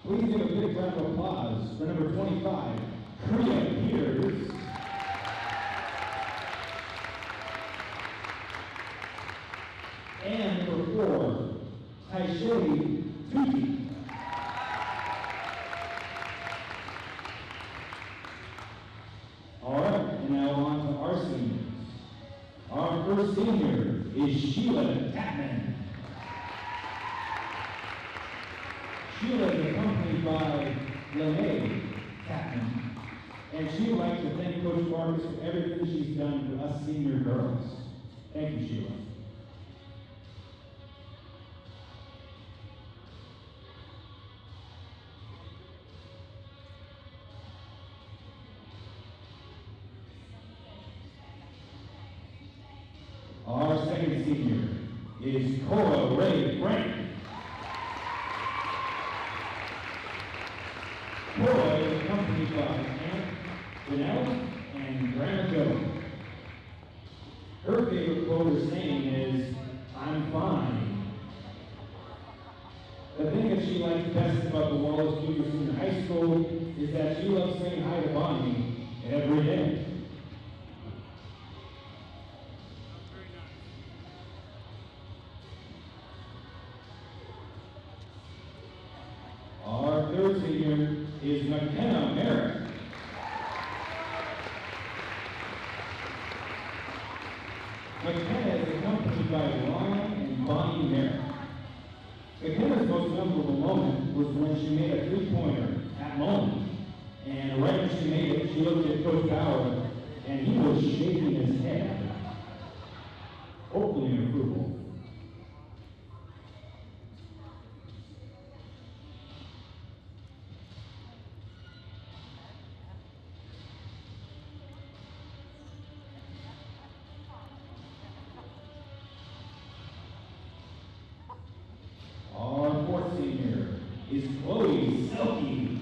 Please give a big round of applause for number 25, Korea Peters. And number 4, Taishay Tuki. All right, and now on to our seniors. Our first senior is Sheila Tapman. Sheila is accompanied by Lene Tapman, and she would like to thank Coach Marcus for everything she's done for us senior girls. Thank you, Sheila. Our second senior is Cora Ray Frank. Cora is accompanied by Aunt Janelle and Grandma Joe. Her favorite quote or saying is, "I'm fine." The thing that she likes best about the Wallace Junior Senior High School is that she loves saying hi to Bonnie every day. Our third senior is McKenna Merrick. McKenna is accompanied by Ryan and Bonnie Merrick. McKenna's most memorable moment was when she made a three-pointer at Mullen. And right when she made it, she looked at Coach Bauer, and he was shaking his head, hopefully in approval. Our fourth senior is Chloe Selke.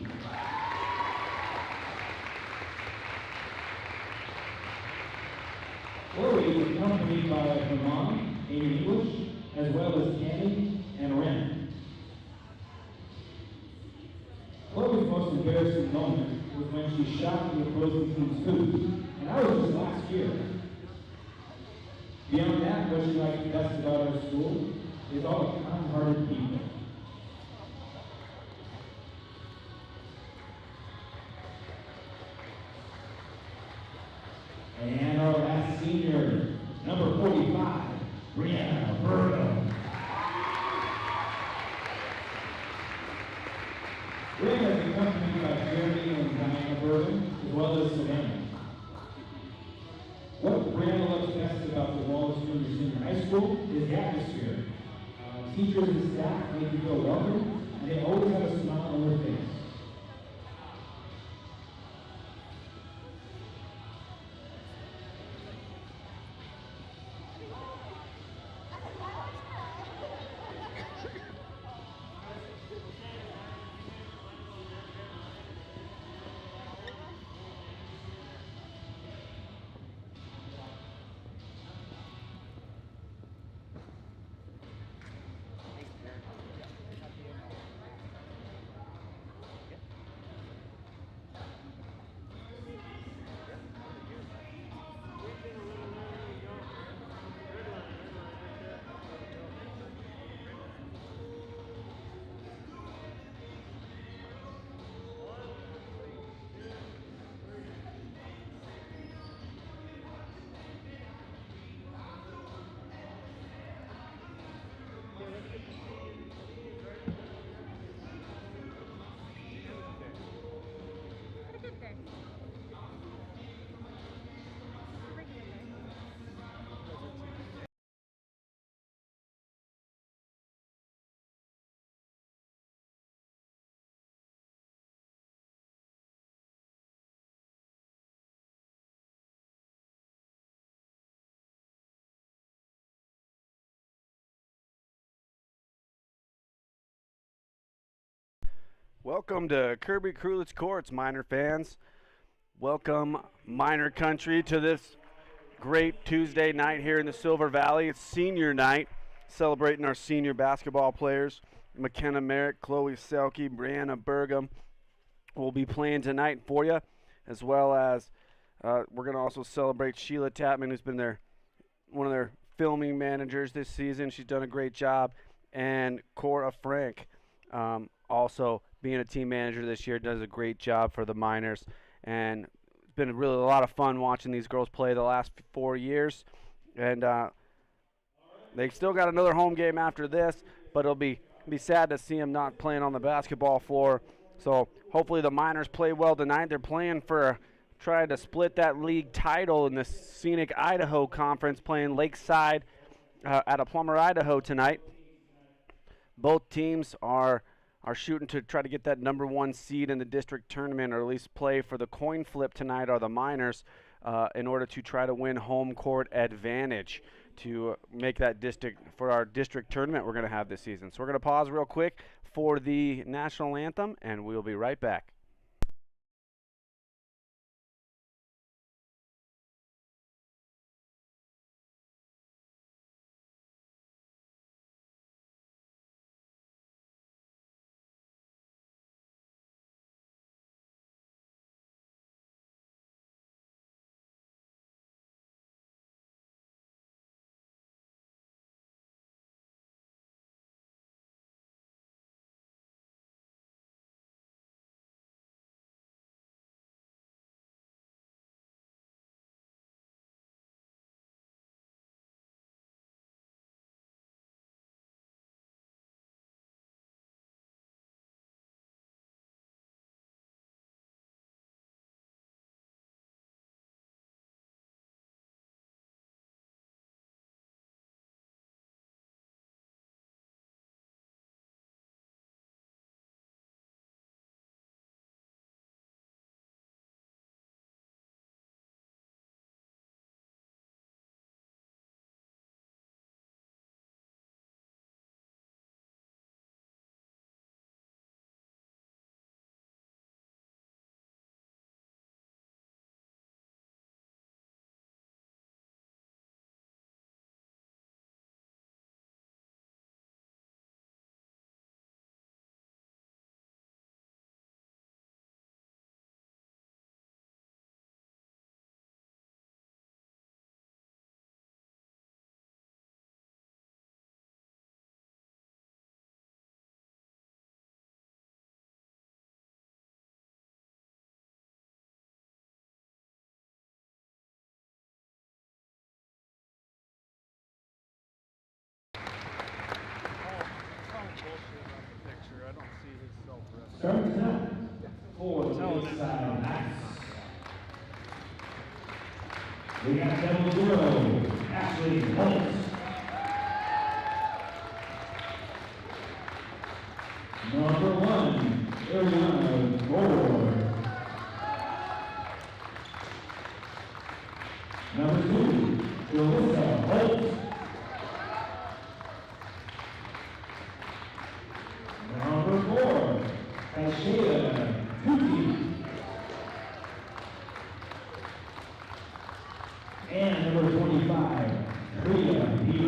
Chloe is accompanied by her mom, Amy English, as well as Tammy and Ren. Chloe's most embarrassing moment was when she shot the opposing team's food, and that was just last year. Beyond that, what she likes best about our school is all the kind-hearted people. And our last senior, number 45, Brianna Burgo. Brianna is accompanied by Jeremy and Diana Burton, as well as Savannah. What Brianna loves best about the Wallace Junior Senior High school is the atmosphere. Teachers and staff make you feel welcome, and they always have a smile on their face. Welcome to Kirby Krulitz Courts, Miner fans. Welcome, Miner Country, to this great Tuesday night here in the Silver Valley. It's senior night, celebrating our senior basketball players. McKenna Merritt, Chloe Selke, Brianna Burgum will be playing tonight for you, as well as we're going to also celebrate Sheila Tapman, who's been one of their filming managers this season. She's done a great job. And Cora Frank, also being a team manager this year, does a great job for the Miners. And it's been really a lot of fun watching these girls play the last 4 years. And they've still got another home game after this, but it'll be sad to see them not playing on the basketball floor. So hopefully the Miners play well tonight. They're playing for trying to split that league title in the Scenic Idaho Conference, playing Lakeside at a Plummer, Idaho tonight. Both teams are shooting to try to get that number 1 seed in the district tournament, or at least play for the coin flip tonight, are the Miners, in order to try to win home court advantage to make that district for our district tournament we're going to have this season. So we're going to pause real quick for the national anthem, and we'll be right back. Starting now for the Lakeside Knights. We got double zero, Ashley Wallace.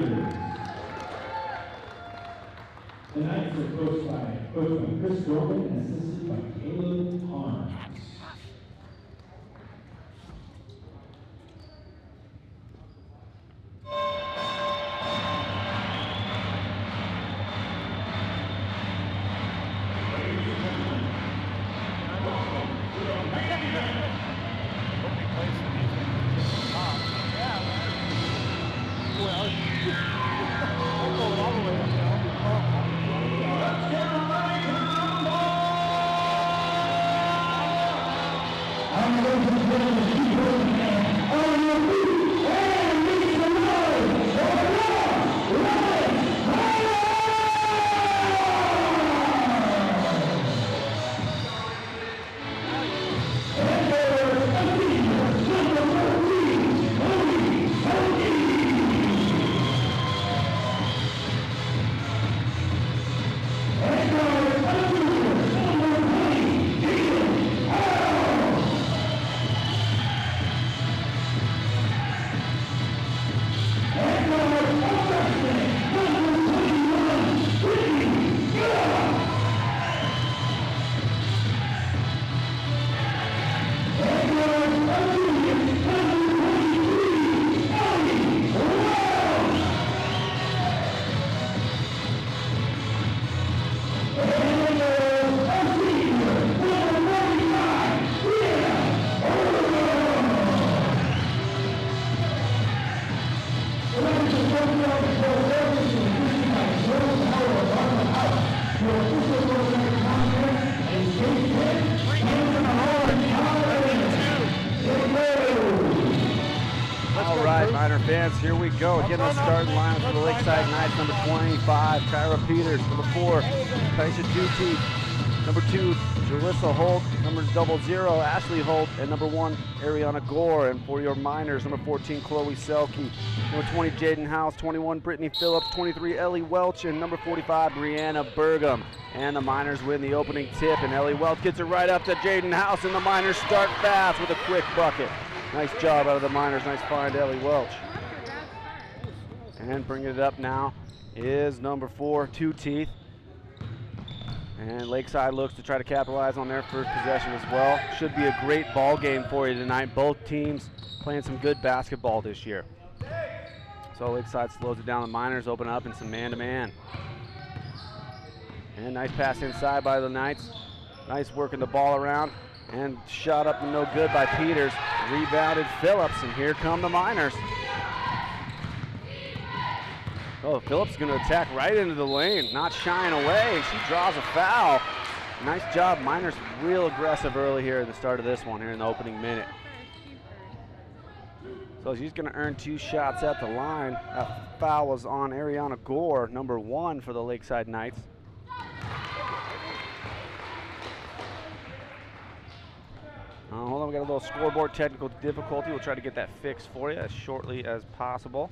Peters. The Knights are coached by Chris Dorman and assisted by Caleb Harms. Here we go. Again, the starting line for the Lakeside Knights. Number 25, Kyra Peters. Number 4, Taisha Duty. Number 2, Jalissa Holt. Number 00, Ashley Holt. And number 1, Ariana Gore. And for your minors, number 14, Chloe Selke. Number 20, Jaden House. 21, Brittany Phillips. 23, Ellie Welch. And number 45, Brianna Burgum. And the minors win the opening tip. And Ellie Welch gets it right up to Jaden House. And the minors start fast with a quick bucket. Nice job out of the minors. Nice find, Ellie Welch. And bringing it up now is number 4, Two Teeth. And Lakeside looks to try to capitalize on their first possession as well. Should be a great ball game for you tonight. Both teams playing some good basketball this year. So Lakeside slows it down. The minors open up in some man-to-man. And nice pass inside by the Knights. Nice working the ball around. And shot up and no good by Peters. Rebounded Phillips, and here come the minors. Oh, Phillips is going to attack right into the lane, not shying away, and she draws a foul. Nice job. Miners real aggressive early here at the start of this one, here in the opening minute. So she's going to earn 2 shots at the line. That foul was on Ariana Gore, number 1 for the Lakeside Knights. Hold on, we got a little scoreboard technical difficulty. We'll try to get that fixed for you as shortly as possible.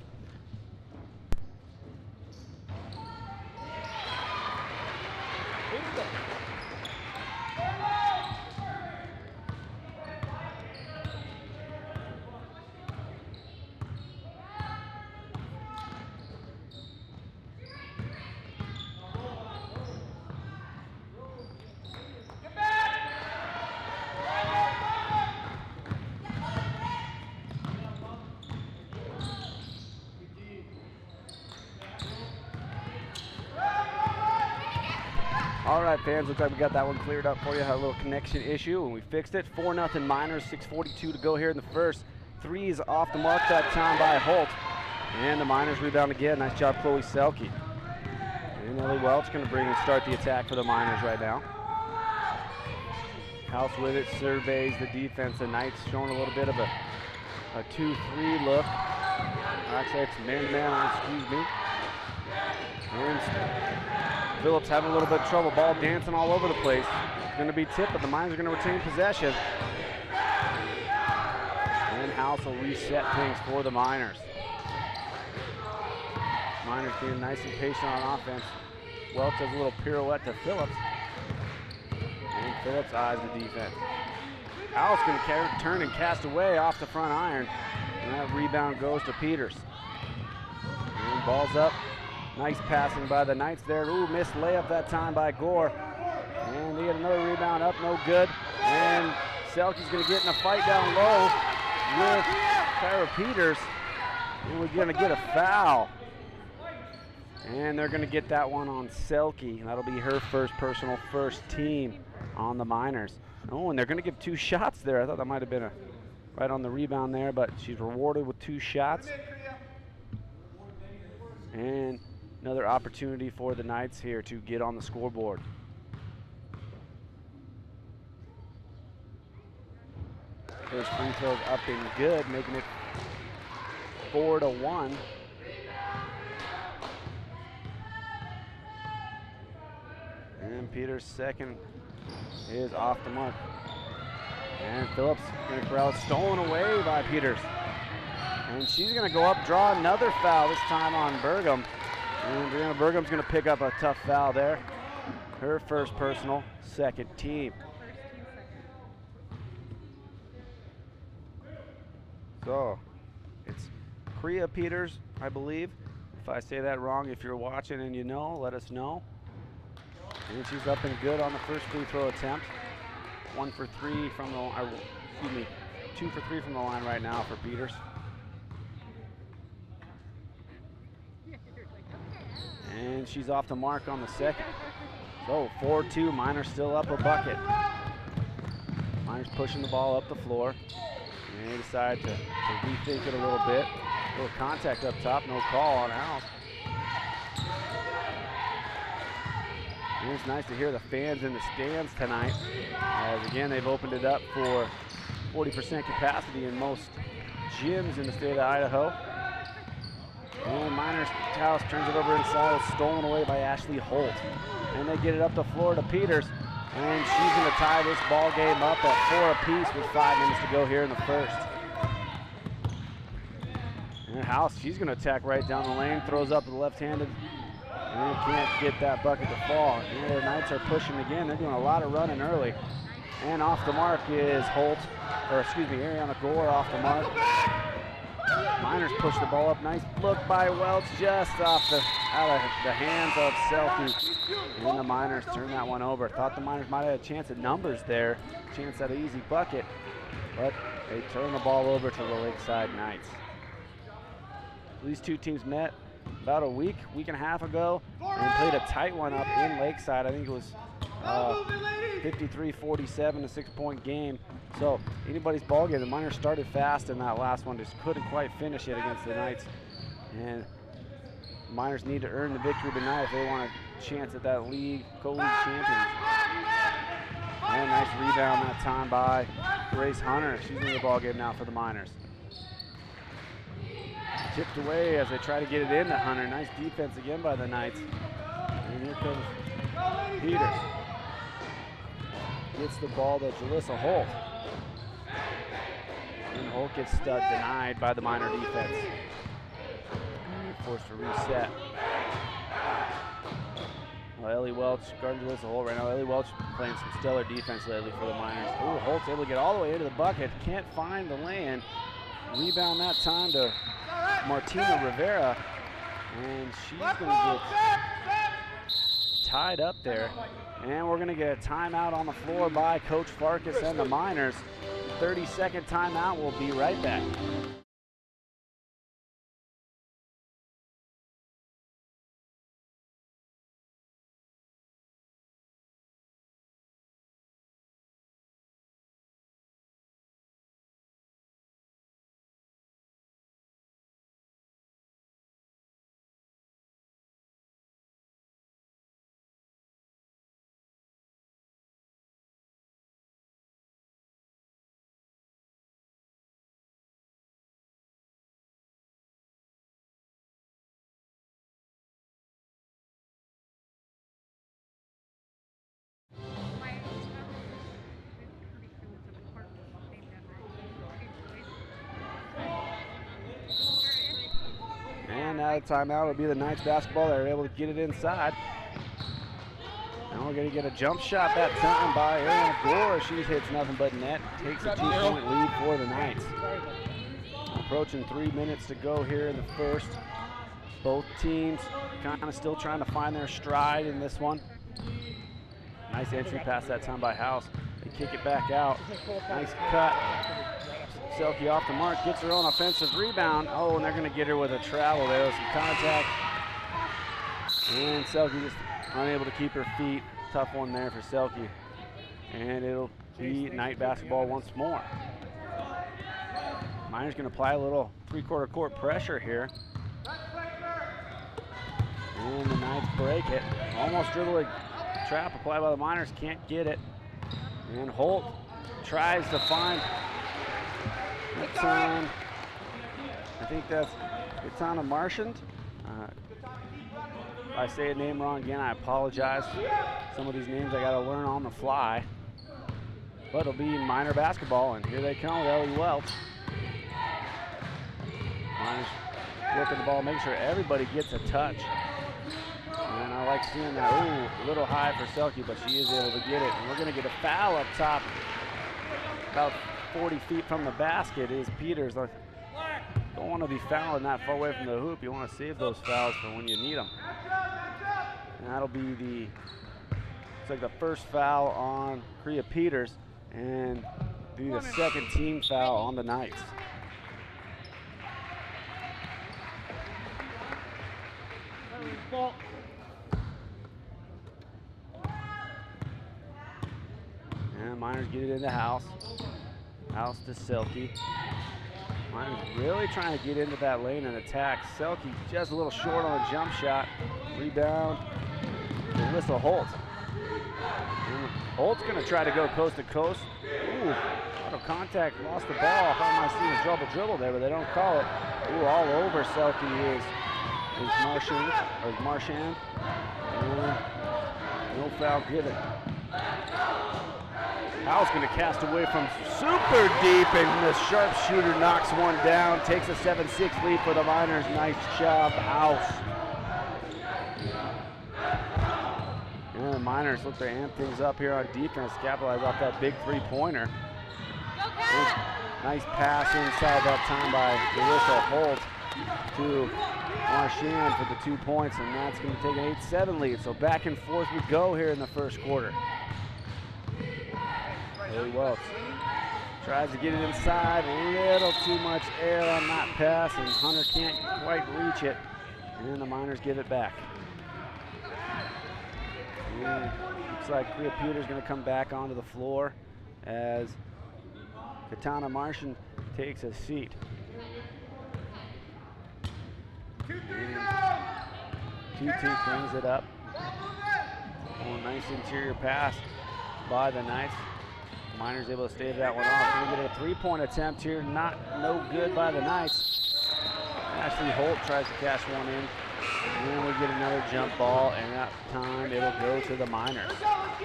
All right, fans, looks like we got that one cleared up for you. Had a little connection issue, and we fixed it. 4-0 Miners, 6:42 to go here in the first. 3 is off the mark that time by Holt. And the Miners rebound again. Nice job, Chloe Selke. And Ellie Welch going to bring and start the attack for the Miners right now. House with it, surveys the defense. The Knights showing a little bit of a 2-3 look. Actually, it's man-to-man, excuse me. And Phillips having a little bit of trouble. Ball dancing all over the place. It's going to be tipped, but the Miners are going to retain possession. And House will reset things for the Miners. Miners being nice and patient on offense. Welch does a little pirouette to Phillips. And Phillips eyes the defense. House going to turn and cast away off the front iron. And that rebound goes to Peters. And ball's up. Nice passing by the Knights there. Ooh, missed layup that time by Gore. And they get another rebound up, no good. And Selke's going to get in a fight down low with Kyra Peters. And we're going to get a foul. And they're going to get that one on Selke. That'll be her first personal, first team on the Miners. Oh, and they're going to give 2 shots there. I thought that might have been right on the rebound there, but she's rewarded with 2 shots. And another opportunity for the Knights here to get on the scoreboard. First free throw's up and good, making it 4-1. And Peters' second is off the mark. And Phillips going to corral it, stolen away by Peters. And she's going to go up, draw another foul, this time on Burgum. And Brianna Burgum's going to pick up a tough foul there. Her first personal, second team. So, it's Kriya Peters, I believe. If I say that wrong, if you're watching and you know, let us know. And she's up and good on the first free throw attempt. 1 for 3 from the line, 2 for 3 from the line right now for Peters. And she's off the mark on the second. So 4-2, Miners still up a bucket. Miners pushing the ball up the floor. And they decide to rethink it a little bit. A little contact up top, no call on out. And it's nice to hear the fans in the stands tonight. As again, they've opened it up for 40% capacity in most gyms in the state of Idaho. And Miners Taos turns it over inside. It's stolen away by Ashley Holt. And they get it up the floor to Peters. And she's going to tie this ball game up at 4 apiece with 5 minutes to go here in the first. And House, she's going to attack right down the lane, throws up the left-handed, and can't get that bucket to fall. And the Knights are pushing again. They're doing a lot of running early. And off the mark is Ariana Gore off the mark. Miners push the ball up. Nice look by Welch, just out of the hands of Selke. And the Miners turn that one over. Thought the Miners might have had a chance at numbers there, chance at an easy bucket, but they turn the ball over to the Lakeside Knights. These two teams met about a week and a half ago and played a tight one up in Lakeside. I think it was 53-47, a 6-point game. So anybody's ball game. The Miners started fast in that last one, just couldn't quite finish it against the Knights. And the Miners need to earn the victory tonight if they want a chance at that co-league champions. And a nice rebound that time by Grace Hunter. She's in the ball game now for the Miners. Tipped away as they try to get it into Hunter. Nice defense again by the Knights. And here comes Peters. Gets the ball to Jalissa Holt. And Holt gets denied by the Miner defense. And forced to reset. Well, Ellie Welch guarding Jalissa Holt right now. Ellie Welch playing some stellar defense lately for the Miners. Ooh, Holt's able to get all the way into the bucket. Can't find the lay-in. Rebound that time to Martina Rivera. And she's going to get tied up there. And we're going to get a timeout on the floor by Coach Farkas and the Miners. 30-second timeout. We'll be right back. And now the timeout will be the Knights basketball. They're able to get it inside. Now we're going to get a jump shot that time by Ariana Gore. She hits nothing but net. Takes a 2-point lead for the Knights. Approaching 3 minutes to go here in the first. Both teams kind of still trying to find their stride in this one. Nice entry pass that time by House. They kick it back out. Nice cut. Selke off the mark, gets her own offensive rebound. Oh, and they're going to get her with a travel there with some contact. And Selke just unable to keep her feet. Tough one there for Selke. And it'll be night basketball once more. Miners going to apply a little three-quarter court pressure here. And the Knights break it. Almost dribble a trap applied by the Miners, can't get it. And Holt tries to find I think that's Katana Marchand. If I say a name wrong again, I apologize. Some of these names I gotta learn on the fly. But it'll be Miner basketball, and here they come with Ellie Welch. Miners flipping the ball, make sure everybody gets a touch. And I like seeing that. Ooh, a little high for Selke, but she is able to get it. And we're gonna get a foul up top. About 40 feet from the basket is Peters. Don't want to be fouling that far away from the hoop. You want to save those fouls for when you need them. And that'll be it's like the first foul on Kriya Peters and be the second team foul on the Knights. And Miners get it in the House. House to Selke. Miners really trying to get into that lane and attack. Selke just a little short on the jump shot. Rebound. Alyssa Holt. And Holt's going to try to go coast to coast. Ooh, out of contact, lost the ball. I thought I might see a double dribble there, but they don't call it. Ooh, all over Selke is Marchand. And no foul given. Howe's going to cast away from super deep, and the sharpshooter knocks one down. Takes a 7-6 lead for the Miners. Nice job, House. And the Miners look to amp things up here on defense, capitalize off that big three-pointer. Nice pass inside that time by Alyssa Holt to Marchand for the 2 points, and that's going to take an 8-7 lead. So back and forth we go here in the first quarter. Ellie Welch tries to get it inside, a little too much air on that pass, and Hunter can't quite reach it, and the Miners give it back. And looks like Kriya Peters going to come back onto the floor as Katana Marchand takes a seat. Tutu brings it up. Oh, nice interior pass by the Knights. Miners able to stave that one off. We're going to get a three-point attempt here. No good by the Knights. Ashley Holt tries to cash one in. And then we get another jump ball, and that time it'll go to the Miners.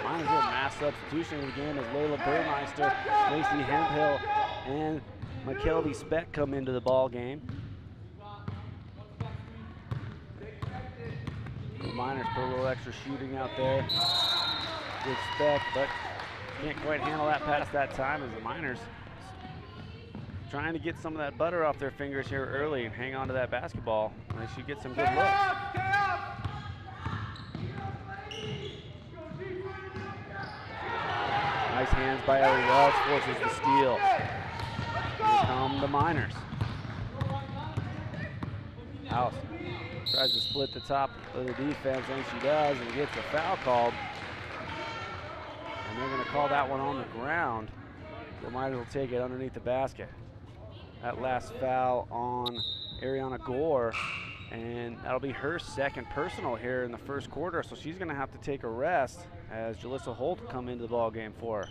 Miners with mass substitution in the game as Layla Burmeister, Lacey Hemphill, and McKelvey Speck come into the ball game. The Miners put a little extra shooting out there with Speck, but can't quite handle that pass that time as the Miners trying to get some of that butter off their fingers here early and hang on to that basketball. They should get some good looks. Nice hands by Ellie Welch, forces the steal. Here come the Miners. House tries to split the top of the defense, and she does, and gets a foul called. And they're going to call that one on the ground. The Miners will take it underneath the basket. That last foul on Ariana Gore, and that'll be her second personal here in the first quarter, so she's going to have to take a rest as Jalissa Holt come into the ball game for her.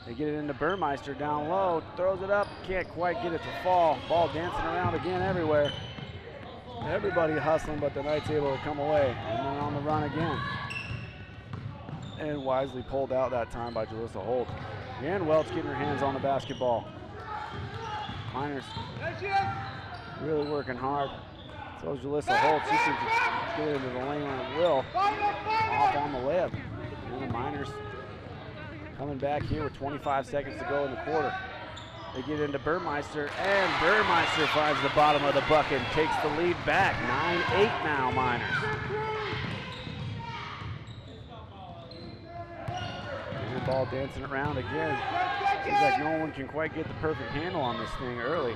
They get it into Burmeister down low, throws it up, can't quite get it to fall. Ball dancing around again everywhere. Everybody hustling, but the Knights able to come away, and then on the run again. And wisely pulled out that time by Jalissa Holt. And Welch getting her hands on the basketball. Miners really working hard. So is Jalissa Holt. She seems to get into the lane on a will. Off on the layup. And the Miners coming back here with 25 seconds to go in the quarter. They get into Burmeister, and Burmeister finds the bottom of the bucket and takes the lead back. 9-8 now, Miners. And ball dancing around again. Seems like no one can quite get the perfect handle on this thing early.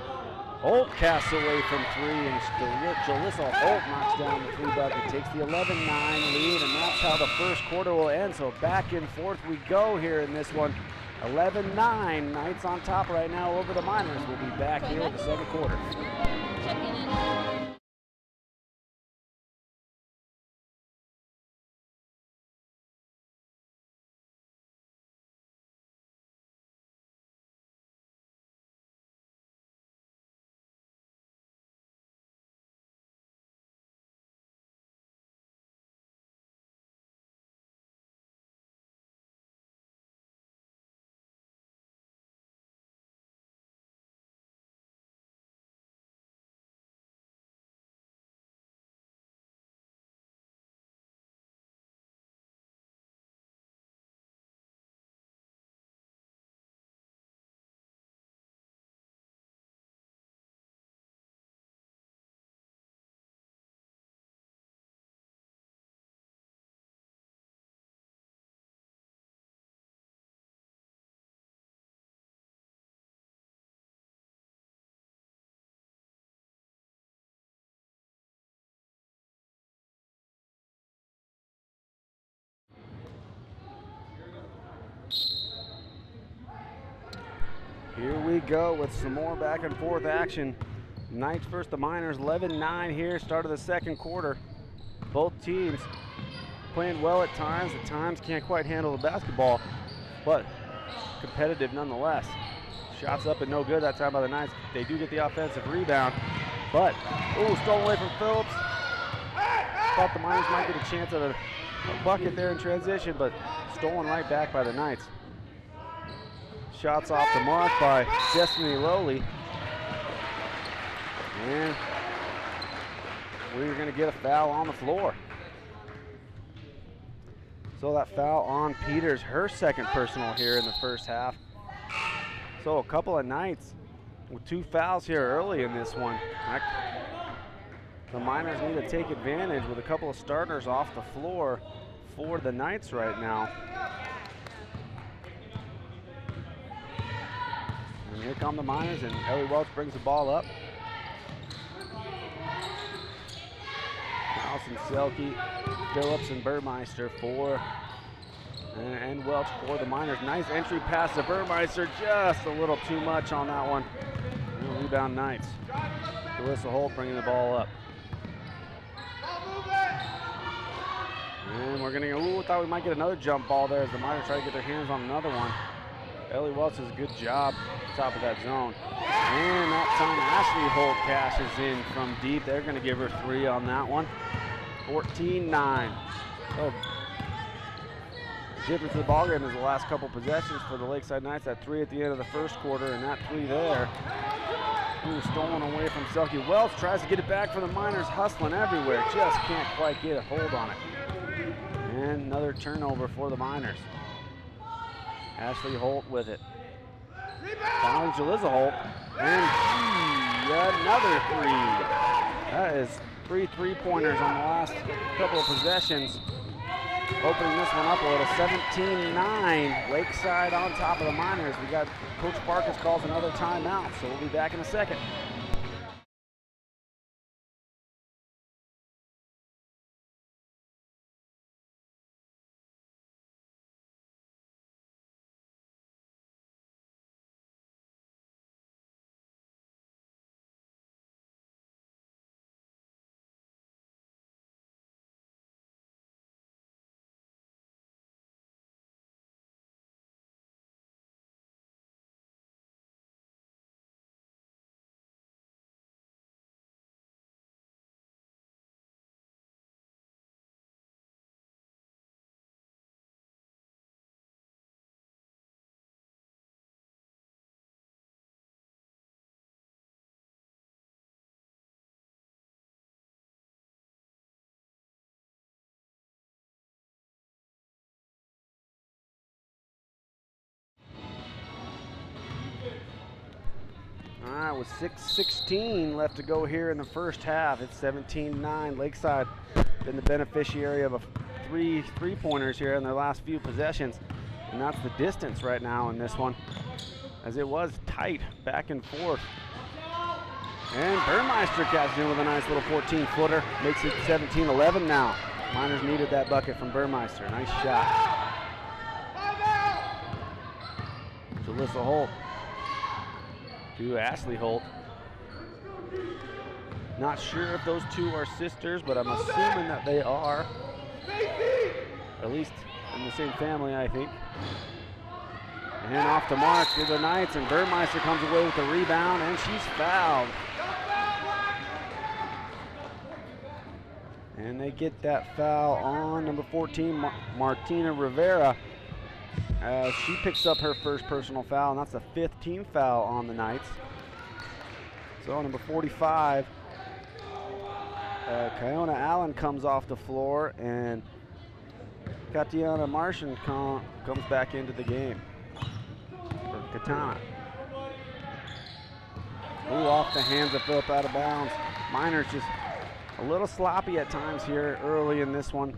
Holt casts away from three, and Jalissa Holt knocks down the three bucket, takes the 11-9 lead, and that's how the first quarter will end. So back and forth we go here in this one. 11-9, Knights on top right now over the Miners. We'll be back here in the second quarter. Here we go with some more back and forth action. Knights versus the Miners, 11-9 here, start of the second quarter. Both teams playing well at times can't quite handle the basketball, but competitive nonetheless. Shots up and no good that time by the Knights. They do get the offensive rebound, but, stolen away from Phillips. Thought the Miners might get a chance at a bucket there in transition, but stolen right back by the Knights. Shots off the mark by Destiny Lowley. And we're going to get a foul on the floor. So that foul on Peters, her second personal here in the first half. So a couple of Knights with 2 fouls here early in this one. The Miners need to take advantage with a couple of starters off the floor for the Knights right now. And here come the Miners, and Ellie Welch brings the ball up. Allison Selke, Phillips, and Burmeister for, and Welch for the Miners. Nice entry pass to Burmeister, just a little too much on that one. And rebound Knights. Jalissa Holt bringing the ball up. And we're gonna go, thought we might get another jump ball there as the Miners try to get their hands on another one. Ellie Welch does a good job top of that zone. And that time Ashley Holt cashes in from deep. They're gonna give her 3 on that one. 14-9. So the difference in the ballgame is the last couple possessions for the Lakeside Knights. That 3 at the end of the first quarter, and that 3 there. Stolen away from Selke. Wells tries to get it back for the Miners, hustling everywhere. Just can't quite get a hold on it. And another turnover for the Miners. Ashley Holt with it. Finally, Jalissa Holt. And another 3. That is 3 3-pointers on the last couple of possessions. Opening this one up a little. 17-9. Lakeside on top of the Miners. We got Coach Farkas calls another timeout, so we'll be back in a second. All right, with 6:16 left to go here in the first half, it's 17-9. Lakeside been the beneficiary of a three-pointers here in their last few possessions, and that's the distance right now in this one, as it was tight back and forth. And Burmeister catches in with a nice little 14-footer, makes it 17-11 now. Miners needed that bucket from Burmeister. Nice shot. Jalissa Holt to Ashley Holt. Not sure if those two are sisters, but I'm assuming that they are. At least in the same family, I think. And off the mark to the Knights, and Burmeister comes away with the rebound, and she's fouled. And they get that foul on number 14, Martina Rivera. She picks up her first personal foul, and that's the 5th team foul on the Knights. So number 45, Kiona Allen comes off the floor, and Katiana Martian comes back into the game for Katana. Ooh, off the hands of Phillip, out of bounds. Miners just a little sloppy at times here early in this one.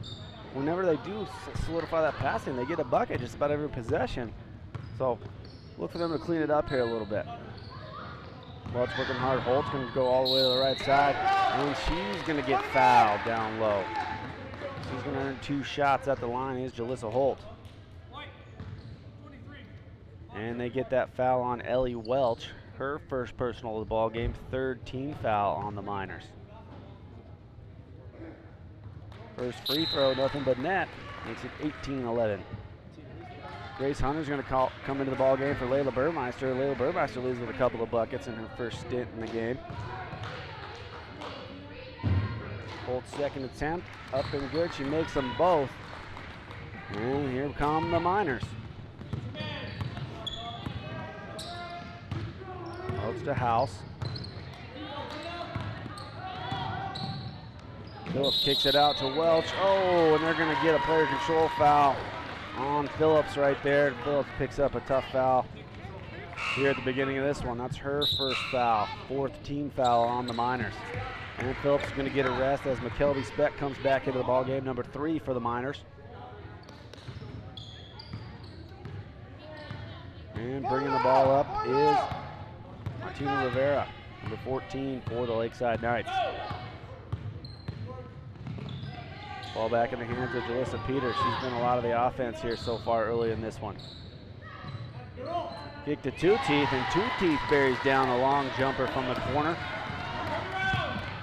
Whenever they do solidify that passing, they get a bucket just about every possession. So look for them to clean it up here a little bit. Welch working hard. Holt's going to go all the way to the right side, and she's going to get fouled down low. She's going to earn 2 shots at the line, is Jalissa Holt. And they get that foul on Ellie Welch, her first personal of the ball game, 3rd team foul on the Miners. First free throw, nothing but net, makes it 18-11. Grace Hunter's going to come into the ball game for Layla Burmeister. Layla Burmeister leads with a couple of buckets in her first stint in the game. Holt's second attempt, up and good. She makes them both. And here come the Miners. Holt's to House. Phillips kicks it out to Welch. Oh, and they're going to get a player control foul on Phillips right there. Phillips picks up a tough foul here at the beginning of this one. That's her first foul, 4th team foul on the Miners. And Phillips is going to get a rest as McKelvey Speck comes back into the ball game, number 3 for the Miners. And bringing the ball up is Martina Rivera, number 14 for the Lakeside Knights. Ball back in the hands of Jalissa Peters. She's been a lot of the offense here so far early in this one. Kick to Two Teeth, and Two Teeth buries down a long jumper from the corner.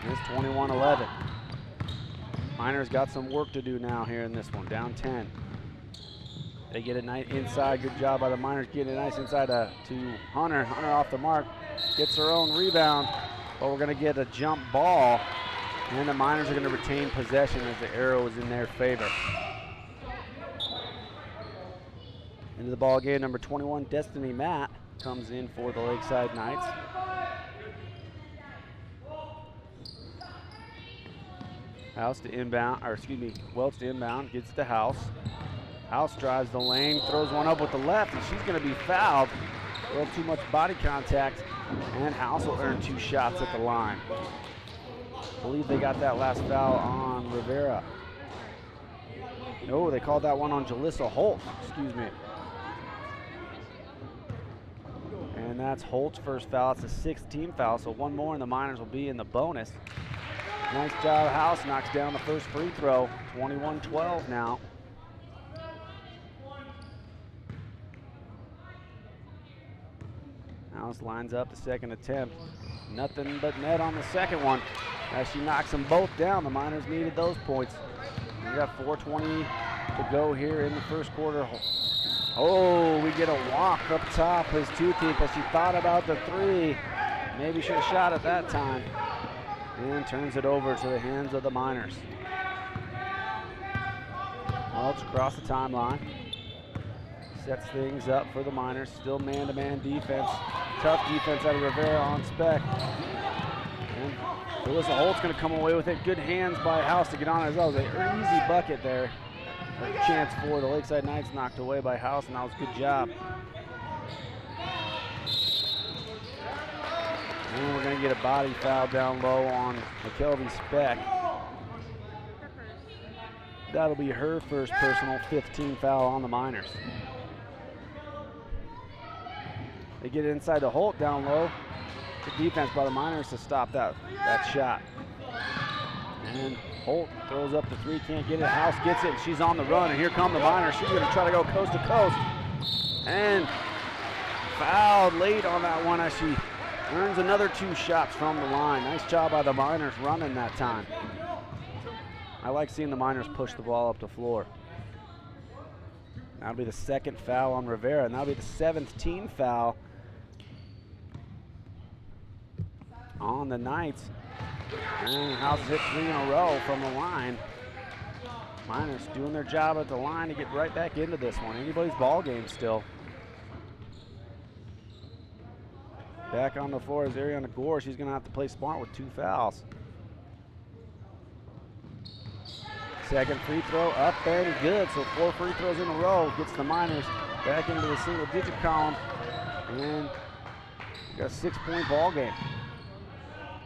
It's 21-11. Miners got some work to do now here in this one, down 10. They get it nice inside. Good job by the Miners getting it nice inside to Hunter. Hunter off the mark, gets her own rebound, but we're going to get a jump ball. And the Miners are going to retain possession as the arrow is in their favor. Into the ball game, number 21, Destiny Matt comes in for the Lakeside Knights. House to inbound, or excuse me, Welch to inbound, gets to House. House drives the lane, throws one up with the left, and she's going to be fouled. A little too much body contact, and House will earn 2 shots at the line. I believe they got that last foul on Rivera. No, they called that one on Jalissa Holt, excuse me. And that's Holt's first foul. It's a 6th team foul, so 1 more and the Miners will be in the bonus. Nice job, House knocks down the first free throw. 21-12 now. House lines up the second attempt. Nothing but net on the second one. As she knocks them both down, the Miners needed those points. We got 4:20 to go here in the first quarter. Oh, we get a walk up top as Two Teeth as she thought about the 3. Maybe should have shot at that time. And turns it over to the hands of the Miners. Welch across the timeline. Sets things up for the Miners. Still man-to-man defense. Tough defense out of Rivera on Speck. And Jalissa Holt's going to come away with it. Good hands by House to get on as well. It was an easy bucket there. A chance for the Lakeside Knights knocked away by House, and that was a good job. And we're going to get a body foul down low on McKelvey Speck. That'll be her first personal 15 foul on the Miners. They get it inside to Holt down low. Good defense by the Miners to stop that shot. And Holt throws up the three, can't get it. House gets it, and she's on the run, and here come the Miners. She's going to try to go coast to coast. And fouled late on that one as she earns another 2 shots from the line. Nice job by the Miners running that time. I like seeing the Miners push the ball up the floor. That'll be the second foul on Rivera, and that'll be the 7th team foul on the Knights. And House hit 3 in a row from the line. Miners doing their job at the line to get right back into this one. Anybody's ball game still. Back on the floor is Ariana Gore. She's going to have to play smart with 2 fouls. Second free throw up and good. So 4 free throws in a row. Gets the Miners back into the single-digit column. And got a 6-point ball game.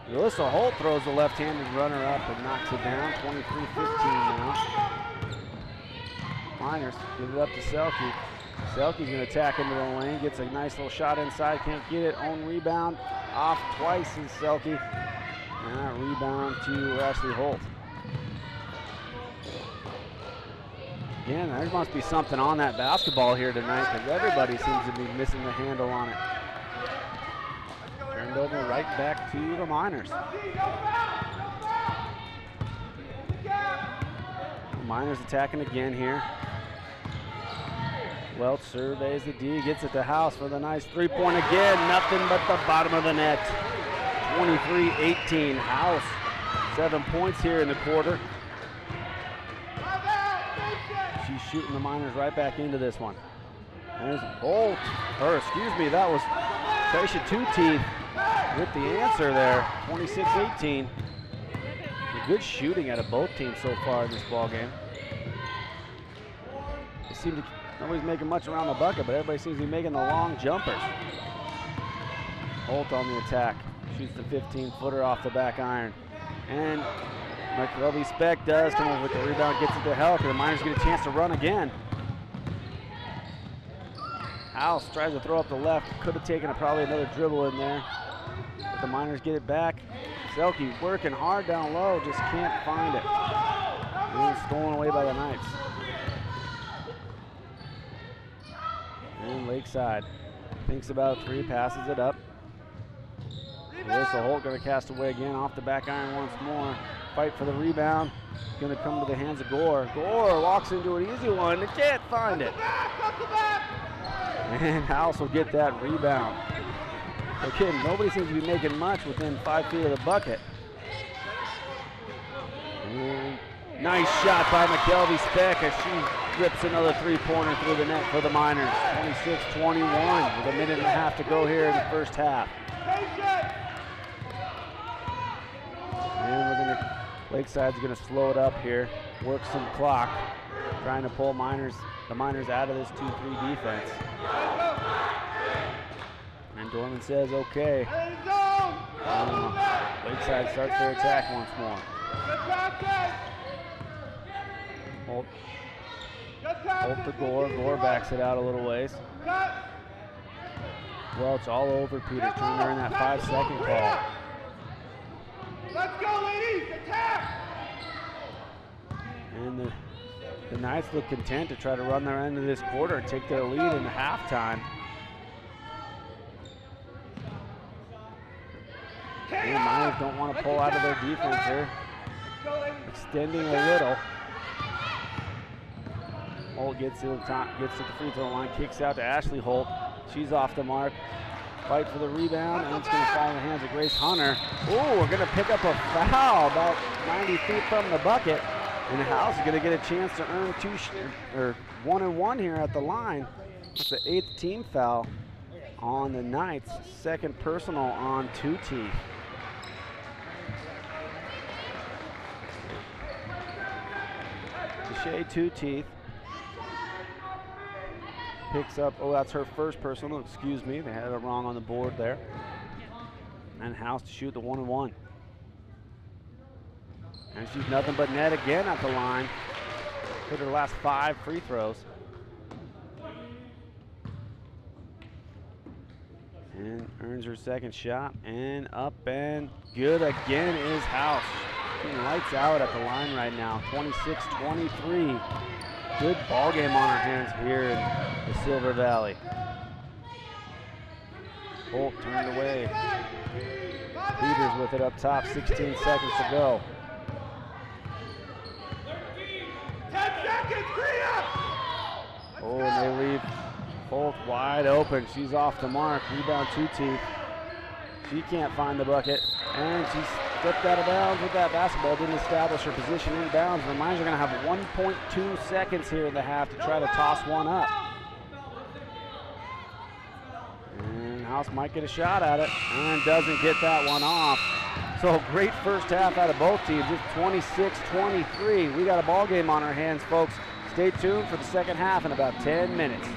Alyssa Holt throws the left-handed runner up and knocks it down. 23-15 now. Miners give it up to Selke. Selke's going to attack into the lane. Gets a nice little shot inside. Can't get it. Own rebound. Off twice is Selke. And that rebound to Ashley Holt. Again, there must be something on that basketball here tonight because everybody seems to be missing the handle on it. Turned over right back to the Miners. The Miners attacking again here. Welch surveys the D, gets it to House for the nice 3-point again. Nothing but the bottom of the net. 23-18. House, 7 points here in the quarter. She's shooting the Miners right back into this one. There's Holt, or excuse me, that was Taisha Two-Teeth with the answer there, 26-18. Good shooting out of both teams so far in this ball game. They seem to, nobody's making much around the bucket, but everybody seems to be making the long jumpers. Holt on the attack, shoots the 15-footer off the back iron. And McKelvey Speck does come over with the rebound, gets it to Helk, and the Miners get a chance to run again. House tries to throw up the left, could have taken probably another dribble in there, but the Miners get it back. Selke working hard down low, just can't find it. And stolen away by the Knights. And Lakeside thinks about a 3, passes it up. Alyssa Holt going to cast away again off the back iron once more. Fight for the rebound. Going to come to the hands of Gore. Gore walks into an easy one and can't find it. And House will get that rebound. Again, nobody seems to be making much within 5 feet of the bucket. And nice shot by McKelvey Speck as she rips another 3-pointer through the net for the Miners. 26-21 with a minute and a half to go here in the first half. And Lakeside's going to slow it up here, work some clock, trying to pull the Miners out of this 2-3 defense. And Dorman says, okay. Lakeside starts their attack once more. Holt to Gore. Gore backs it out a little ways. Welch all over Peter, trying to earn that 5-second call. Let's go, ladies! Attack! And the Knights look content to try to run their end of this quarter and take their lead in halftime. And the Miners don't want to pull out of their defense here. Extending a little. Holt gets to the free throw line, kicks out to Ashley Holt. She's off the mark. Fight for the rebound, and it's going to fall in the hands of Grace Hunter. Oh, we're going to pick up a foul about 90 feet from the bucket. And the House is going to get a chance to earn 1-and-1 here at the line. That's the 8th team foul on the Knights. 2nd personal on Two-Teeth. Deshae Two-Teeth picks up, oh, that's her first personal, excuse me, they had it wrong on the board there. And House to shoot the 1-and-1. And she's nothing but net again at the line. Hit her last 5 free throws. And earns her second shot. And up and good again is House. Getting lights out at the line right now. 26-23. Good ball game on her hands here in the Silver Valley. Holt turned away. Peters with it up top, 16 seconds to go. 10 seconds, Korea! Oh, and they leave Holt wide open. She's off the mark. Rebound 2-teeth. She can't find the bucket. And she's slipped out of bounds with that basketball. Didn't establish her position in bounds. The Miners are going to have 1.2 seconds here in the half to try to toss one up. And House might get a shot at it and doesn't get that one off. So great first half out of both teams. It's 26-23. We got a ball game on our hands, folks. Stay tuned for the second half in about 10 minutes.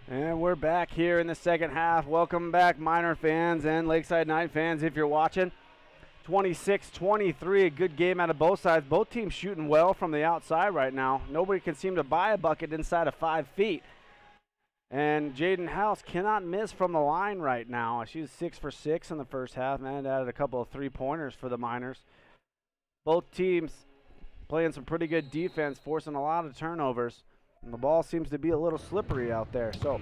And we're back here in the second half. Welcome back, Miner fans and Lakeside Knight fans, if you're watching. 26-23, a good game out of both sides. Both teams shooting well from the outside right now. Nobody can seem to buy a bucket inside of 5 feet. And Jaden House cannot miss from the line right now. She was 6 for 6 in the first half, and added a couple of three-pointers for the Miners. Both teams playing some pretty good defense, forcing a lot of turnovers. And the ball seems to be a little slippery out there. So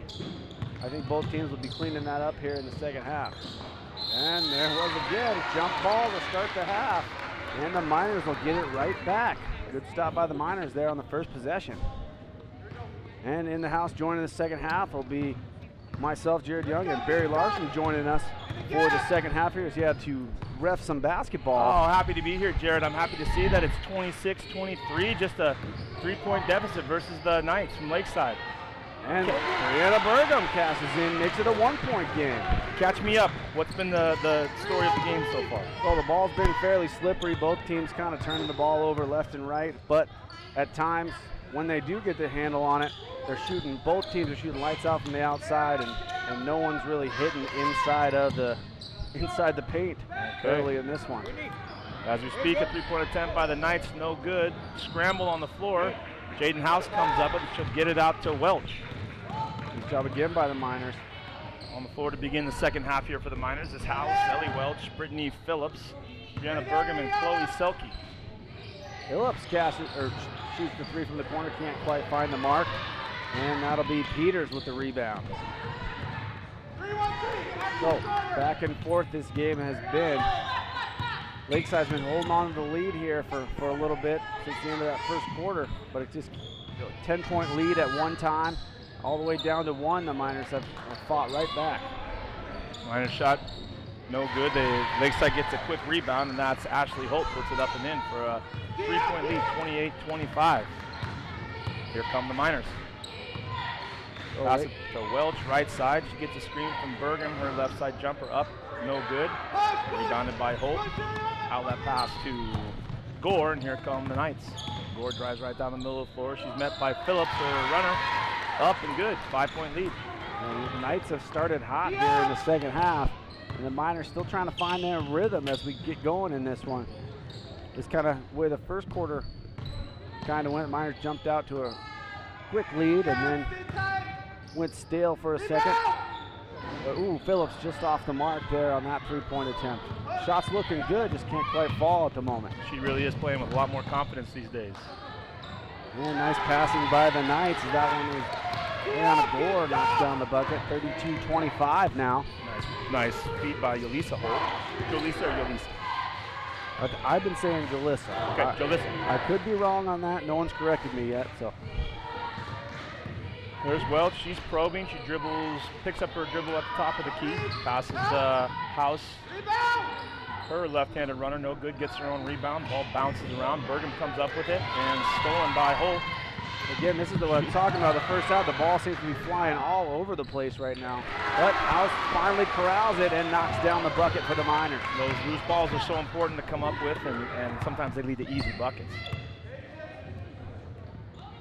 I think both teams will be cleaning that up here in the second half. And there was again, jump ball to start the half. And the Miners will get it right back. Good stop by the Miners there on the first possession. And in the house joining the second half will be myself, Jared Young, and Barry Larson joining us for the second half here as he had to ref some basketball. Oh, happy to be here, Jared. I'm happy to see that it's 26-23, just a 3-point deficit versus the Knights from Lakeside. And Brianna Burgum cashes in, makes it a 1-point game. Catch me up. What's been the story of the game so far? Well, the ball's been fairly slippery. Both teams kind of turning the ball over left and right, but at times when they do get the handle on it, both teams are shooting lights out from the outside, and no one's really hitting inside the paint early in this one. As we speak, a 3-point attempt by the Knights, no good. Scramble on the floor. Jaden House comes up, but she'll get it out to Welch. Good job again by the Miners. On the floor to begin the second half here for the Miners is House, Ellie Welch, Brittany Phillips, Brianna Burgum, and Chloe Selke. Phillips shoots the 3 from the corner, can't quite find the mark. And that'll be Peters with the rebound. So, back and forth this game has been. Lakeside's been holding on to the lead here for a little bit since the end of that first quarter, but it's just a 10-point lead at one time, all the way down to 1. The Miners have fought right back. Miners shot no good. Lakeside gets a quick rebound, and that's Ashley Holt puts it up and in for a 3-point lead, 28-25. Here come the Miners. Pass it to Welch, right side. She gets a screen from Burgum. Her left side jumper up, no good. Rebounded by Holt. Outlet pass to Gore, and here come the Knights. Gore drives right down the middle of the floor. She's met by Phillips, her runner. Up and good, 5-point lead. And the Knights have started hot here in the second half, and the Miners still trying to find their rhythm as we get going in this one. It's kind of where the first quarter kind of went. Miners jumped out to a quick lead and then went stale for a second. Ooh, Phillips just off the mark there on that 3-point attempt. Shot's looking good, just can't quite fall at the moment. She really is playing with a lot more confidence these days. And nice passing by the Knights. That one was Brianna Gore knocks down the bucket. 32-25 now. Nice feed by Yolisa Holt. Jolisa or Yolisa? I've been saying Jalissa. Okay, Jalissa. I could be wrong on that. No one's corrected me yet, so. There's Welch, she's probing, she dribbles, picks up her dribble at the top of the key, passes House. Her left-handed runner, no good, gets her own rebound, ball bounces around, Burgum comes up with it, and stolen by Holt. Again, this is what I'm talking about, the first half, the ball seems to be flying all over the place right now. But House finally corrals it and knocks down the bucket for the Miners. Those loose balls are so important to come up with, and sometimes they lead to easy buckets.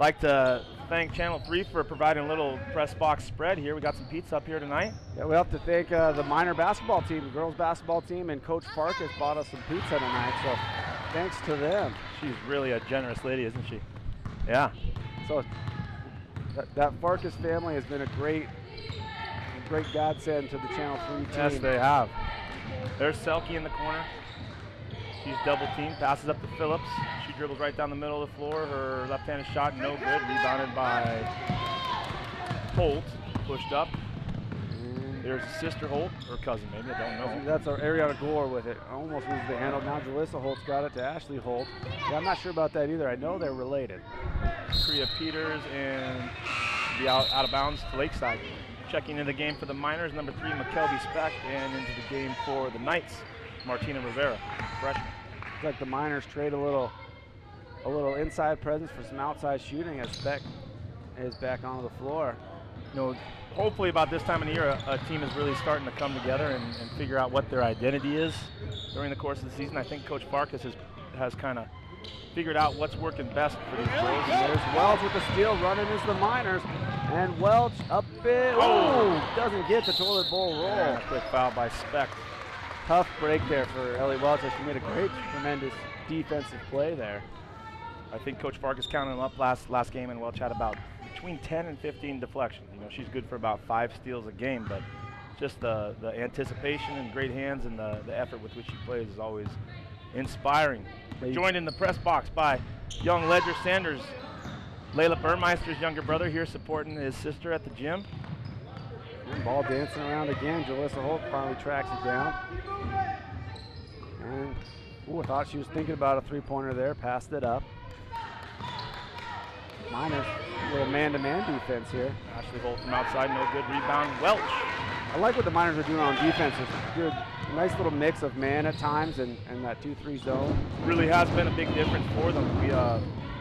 Like to thank Channel 3 for providing a little press box spread here. We got some pizza up here tonight. Yeah, we have to thank the Miner basketball team, the girls basketball team, and Coach Farkas bought us some pizza tonight, so thanks to them. She's really a generous lady, isn't she? Yeah. So that Farkas family has been a great godsend to the Channel 3 team. Yes, they have. There's Selke in the corner. She's double teamed, passes up to Phillips. She dribbles right down the middle of the floor. Her left-handed shot, no good. Rebounded by Holt, pushed up. There's a sister Holt, or cousin maybe, I don't know. That's our Ariana Gore with it. Almost loses the handle. Now Jalissa Holt's got it to Ashley Holt. Yeah, I'm not sure about that either. I know they're related. Priya Peters and the out of bounds to Lakeside. Checking in the game for the Miners, number 3, McKelvey Speck, and into the game for the Knights, Martina Rivera, freshman. Looks like the Miners trade a little inside presence for some outside shooting as Speck is back onto the floor. You know, hopefully about this time of the year, a team is really starting to come together and figure out what their identity is during the course of the season. I think Coach Farkas has kind of figured out what's working best for these girls. And there's Wells with the steal, running is the Miners. And Welch up it. Oh, doesn't get the toilet bowl roll. Yeah, quick foul by Speck. Tough break there for Ellie Welch. She made a great, tremendous defensive play there. I think Coach Farkas counted them up last game, and Welch had about between 10 and 15 deflections. You know, she's good for about 5 steals a game, but just the anticipation and great hands and the effort with which she plays is always inspiring. Joined in the press box by young Ledger Sanders, Layla Burmeister's younger brother, here supporting his sister at the gym. And ball dancing around again. Jalissa Holt finally tracks it down. And I thought she was thinking about a three-pointer there, passed it up. Miners, a little man-to-man defense here. Ashley Holt from outside, no good rebound. Welch. I like what the Miners are doing on defense. It's good, nice little mix of man at times and that 2-3 zone. Really has been a big difference for them. We,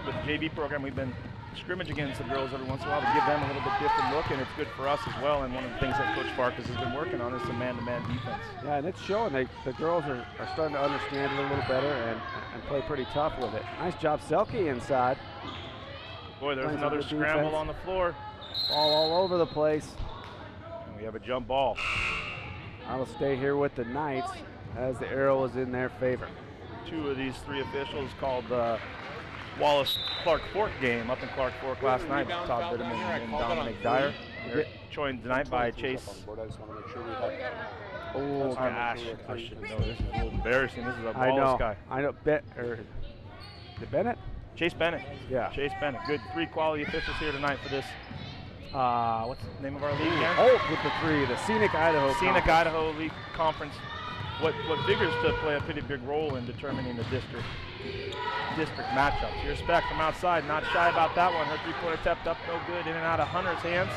with the JV program, we've been scrimmage against the girls every once in a while to give them a little bit different look, and it's good for us as well. And one of the things that Coach Farkas has been working on is the man-to-man defense. Yeah, and it's showing. The girls are starting to understand it a little better and play pretty tough with it. Nice job, Selke inside. Boy, there's another scramble on the floor. Ball all over the place. And we have a jump ball. I will stay here with the Knights as the arrow is in their favor. 2 of these 3 officials called the Wallace Clark Fork game up in Clark Fork last night. Todd Bitterman and Dominic Dyer. They're joined tonight by Chase. Oh gosh, I should know. This is a little embarrassing. This is a Wallace guy. I know. Bennett? Chase Bennett. Yeah. Chase Bennett. Good 3 quality officials here tonight for this. What's the name of our league again? Holt with the 3, the Scenic Idaho Scenic Idaho League Conference. What figures to play a pretty big role in determining the district matchups. Here's Speck from outside, not shy about that one. Her 3-pointer tapped up, no good. In and out of Hunter's hands.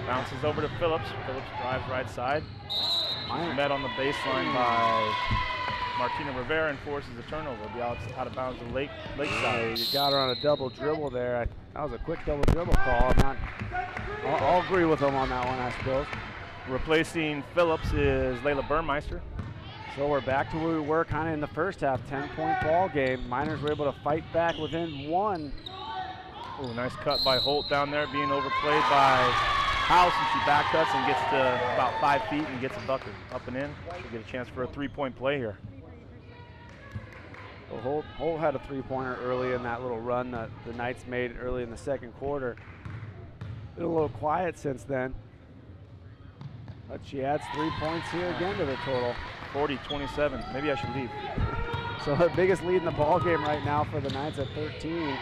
Bounces over to Phillips. Phillips drives right side. She's met on the baseline by Martina Rivera and forces a turnover. It'll be out of bounds to Lakeside. Yeah, you got her on a double dribble there. That was a quick double dribble call. I'll agree with them on that one, I suppose. Replacing Phillips is Layla Burmeister. So we're back to where we were kind of in the first half, 10-point ball game. Miners were able to fight back within 1. Oh, nice cut by Holt down there, being overplayed by House, and she back cuts and gets to about 5 feet and gets a bucket up and in. She'll get a chance for a 3-point play here. So Holt had a 3-pointer early in that little run that the Knights made early in the second quarter. Been a little quiet since then, but she adds 3 points here again to the total. 40-27. Maybe I should leave. So the biggest lead in the ball game right now for the Knights at 13.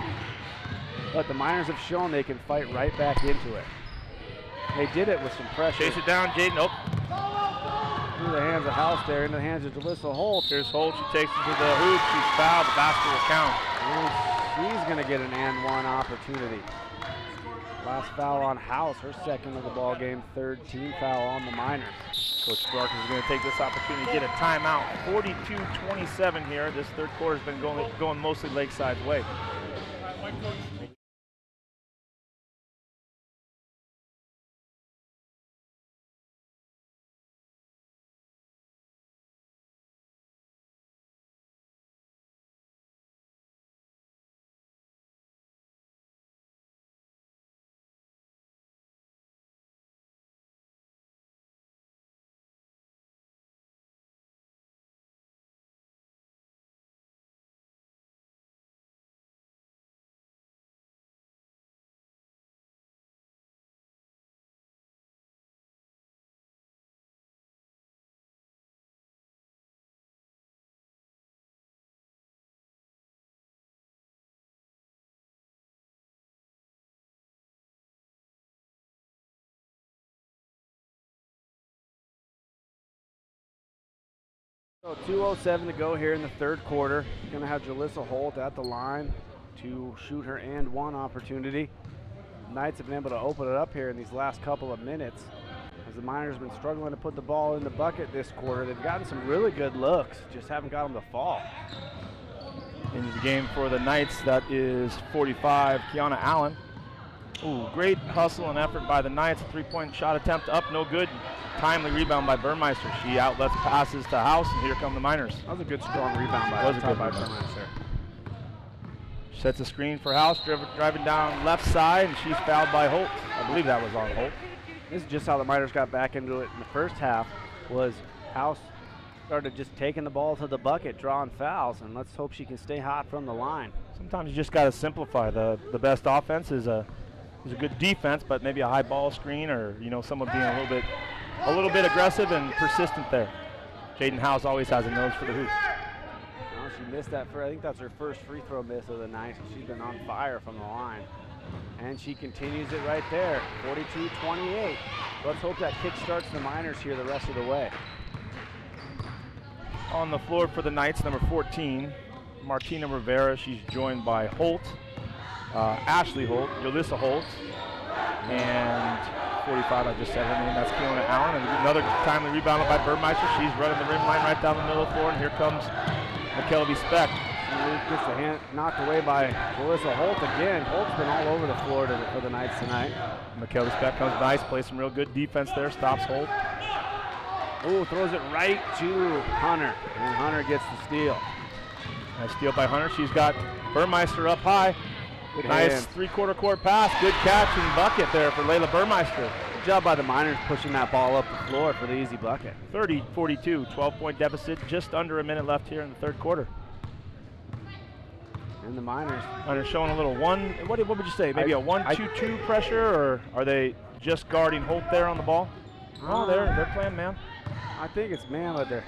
But the Miners have shown they can fight right back into it. They did it with some pressure. Chase it down, Jaden. Nope. Through the hands of House there, into the hands of Jalissa Holt. Here's Holt. She takes it to the hoop. She's fouled. The basket will count. And she's going to get an and one opportunity. Last foul on House, her second of the ball game, third team foul on the Miners. Coach Farkas is going to take this opportunity to get a timeout. 42-27 here. This third quarter has been going mostly Lakeside's way. So 2:07 to go here in the third quarter. Going to have Jalissa Holt at the line to shoot her and one opportunity. Knights have been able to open it up here in these last couple of minutes. As the Miners have been struggling to put the ball in the bucket this quarter. They've gotten some really good looks, just haven't got them to fall. Into the game for the Knights, that is 45, Kiana Allen. Ooh, great hustle and effort by the Knights. A 3-point shot attempt up, no good. Timely rebound by Burmeister. She outlets passes to House, and here come the Miners. That was a good, strong rebound by Burmeister. Sets a screen for House, driving down left side, and she's fouled by Holt. I believe that was on Holt. This is just how the Miners got back into it in the first half, was House started just taking the ball to the bucket, drawing fouls, and let's hope she can stay hot from the line. Sometimes you just got to simplify. The best offense is a good defense, but maybe a high ball screen, or someone being a little bit aggressive and persistent there. Jaden House always has a nose for the hoop. Well, she missed that I think that's her first free throw miss of the night. She's been on fire from the line. And she continues it right there, 42-28. Let's hope that kick starts the Miners here the rest of the way. On the floor for the Knights, number 14, Martina Rivera. She's joined by Holt, Ashley Holt, Yolissa Holt, and 45, I just said her name, that's Keona Allen. And another timely rebound by Burmeister. She's running the rim line right down the middle of the floor, and here comes McKelvey Speck. She gets the hand knocked away by Melissa Holt again. Holt's been all over the floor for the Knights tonight. McKelvey Speck comes nice, plays some real good defense there, stops Holt. Ooh, throws it right to Hunter, and Hunter gets the steal. Nice steal by Hunter. She's got Burmeister up high. Good nice hand. three-quarter court pass. Good catch and bucket there for Layla Burmeister. Good job by the Miners pushing that ball up the floor for the easy bucket. 30-42, 12-point deficit, just under a minute left here in the third quarter. And the Miners showing a little one. What would you say? Maybe a 1-2-2 pressure, or are they just guarding Holt there on the ball? Oh, they're playing man. I think it's man, but they're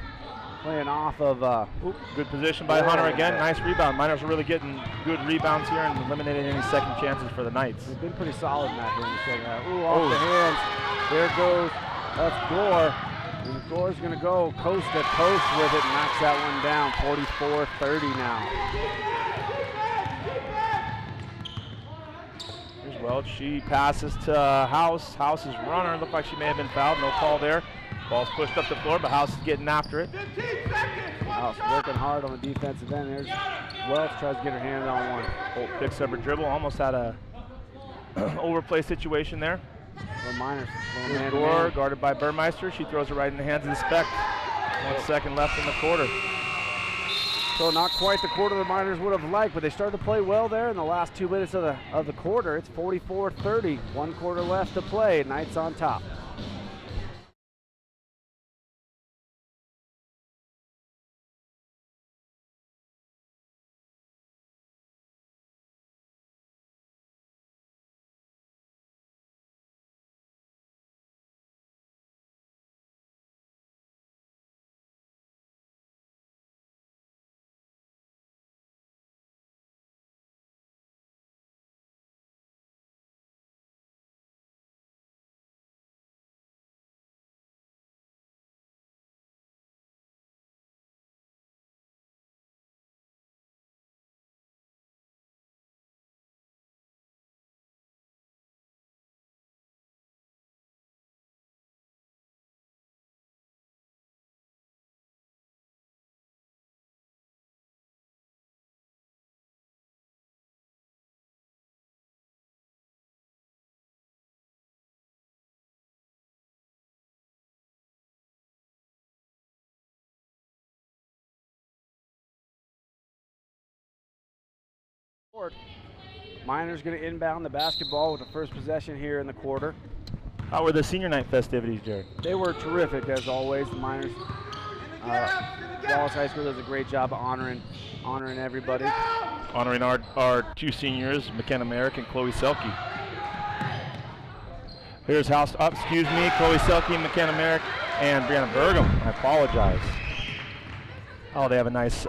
playing off of. Good position by Hunter again. Nice rebound. Miners are really getting good rebounds here and eliminating any second chances for the Knights. They've been pretty solid in that here in the second half. Ooh, off the hands. There goes. That's Gore. And Gore's going to go coast to coast with it and knocks that one down. 44-30 now. Well, she passes to House. House's runner. Looked like she may have been fouled. No call there. Ball's pushed up the floor, but House is getting after it. House working hard on the defensive end. There's Welch tries to get her hand on one. Holt picks up her dribble. Almost had a overplay situation there. The Miners. Gore guarded by Burmeister. She throws it right in the hands of the Speck. 1 second left in the quarter. So not quite the quarter the Miners would have liked, but they started to play well there in the last 2 minutes of the quarter. It's 44-30. 1 quarter left to play. Knights on top. Miners going to inbound the basketball with the first possession here in the quarter. How were the senior night festivities, Jared? They were terrific as always. The Miners, Wallace High School does a great job of honoring everybody. Honoring our 2 seniors, McKenna Merrick and Chloe Selke. Here's House, Chloe Selke, McKenna Merrick, and Brianna Burgum. I apologize. Oh, they have a nice,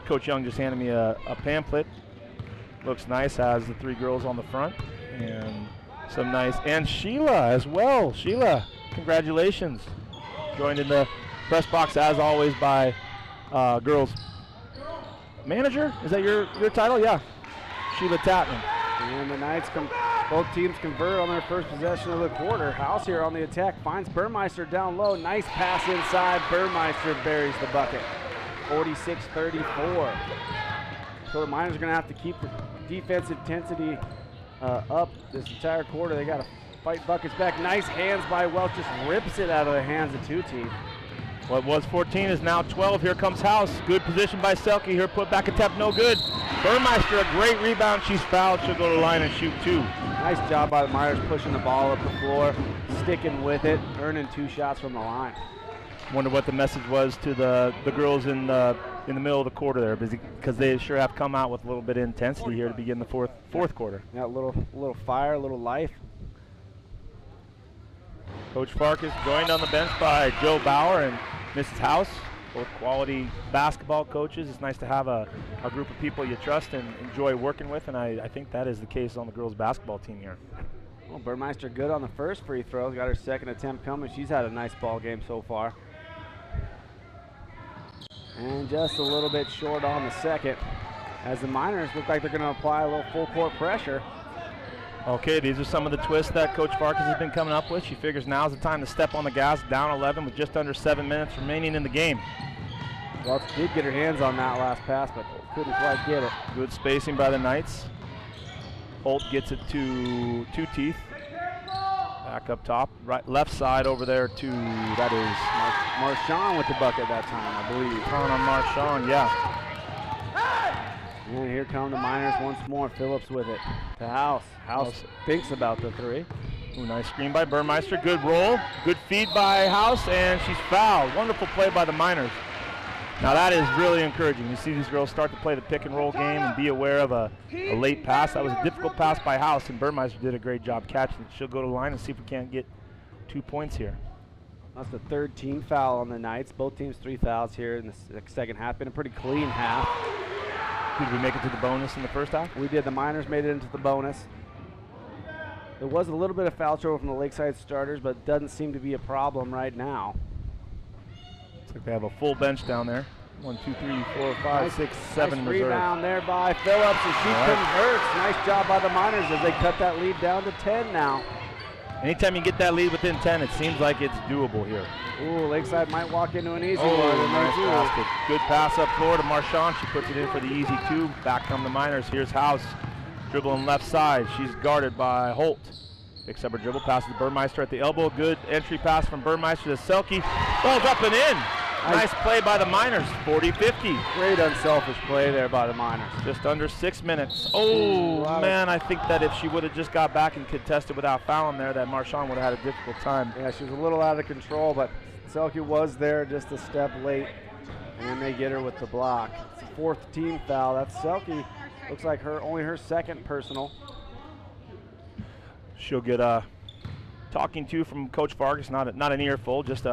Coach Young just handed me a pamphlet. Looks nice, has the 3 girls on the front, and some nice, and Sheila as well. Sheila, congratulations. Joined in the press box as always by girls manager. Is that your title? Yeah, Sheila Tatman. And the Knights both teams convert on their first possession of the quarter. House here on the attack finds Burmeister down low. Nice pass inside. Burmeister buries the bucket. 46-34. So the Miners are going to have to keep the defensive intensity up this entire quarter. They got to fight buckets back. Nice hands by Welch, just rips it out of the hands of 2 team. What was 14 is now 12. Here comes House. Good position by Selke. Her put back attempt, no good. Burmeister, a great rebound. She's fouled. She'll go to the line and shoot 2. Nice job by the Miners pushing the ball up the floor, sticking with it, earning 2 shots from the line. Wonder what the message was to the girls in the middle of the quarter there, because they sure have come out with a little bit of intensity here to begin the fourth quarter. Yeah, a little fire, a little life. Coach Farkas joined on the bench by Joe Bauer and Mrs. House, both quality basketball coaches. It's nice to have a group of people you trust and enjoy working with, and I think that is the case on the girls basketball team here. Well, Burmeister good on the first free throw. Got her second attempt coming. She's had a nice ball game so far. And just a little bit short on the second, as the Miners look like they're going to apply a little full court pressure. Okay, these are some of the twists that Coach Farkas has been coming up with. She figures now's the time to step on the gas, down 11 with just under 7 minutes remaining in the game. Well, did get her hands on that last pass, but couldn't quite get it. Good spacing by the Knights. Holt gets it to Two Teeth. Back up top, right left side over there to, that is Marchand with the bucket that time, I believe. Turn on Marchand, yeah. And here come the Miners once more. Phillips with it to House. House thinks about the 3. Ooh, nice screen by Burmeister. Good roll. Good feed by House, and she's fouled. Wonderful play by the Miners. Now that is really encouraging. You see these girls start to play the pick and roll game and be aware of a late pass. That was a difficult pass by House, and Burmeister did a great job catching it. She'll go to the line and see if we can't get 2 points here. That's the 3rd team foul on the Knights. Both teams 3 fouls here in the second half. Been a pretty clean half. Did we make it to the bonus in the first half? We did. The Miners made it into the bonus. There was a little bit of foul trouble from the Lakeside starters, but it doesn't seem to be a problem right now. Looks like they have a full bench down there. 1, 2, 3, 4, 5, 6, 7 nice reserves. Rebound there by Phillips, and she converts. Nice job by the Miners as they cut that lead down to 10 now. Anytime you get that lead within 10, it seems like it's doable here. Ooh, Lakeside might walk into an easy one. Nice basket. Good pass up floor to Marchand. She puts it in for the easy 2. Back come the Miners. Here's House. Dribbling left side. She's guarded by Holt. Picks up her dribble, passes to Burmeister at the elbow. Good entry pass from Burmeister to Selke. Ball's up and in. Nice play by the Miners. 40-50. Great unselfish play there by the Miners. Just under 6 minutes. Oh, man, I think that if she would have just got back and contested without fouling there, that Marchand would have had a difficult time. Yeah, she was a little out of control, but Selke was there just a step late, and they get her with the block. It's the 4th team foul. That's Selke. Looks like only her 2nd personal. She'll get a talking to from Coach Farkas, not an earful, just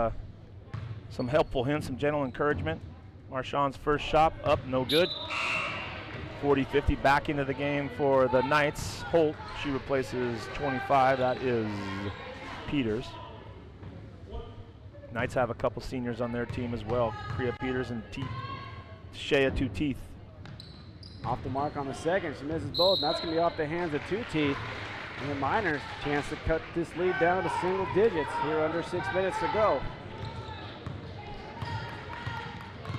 some helpful hints, some gentle encouragement. Marchand's first shot up, no good. 40-50 back into the game for the Knights. Holt, she replaces 25, that is Peters. Knights have a couple seniors on their team as well. Priya Peters and Shea Two Teeth. Off the mark on the second, she misses both, and that's going to be off the hands of Two Teeth. And the Miners chance to cut this lead down to single digits here under 6 minutes to go.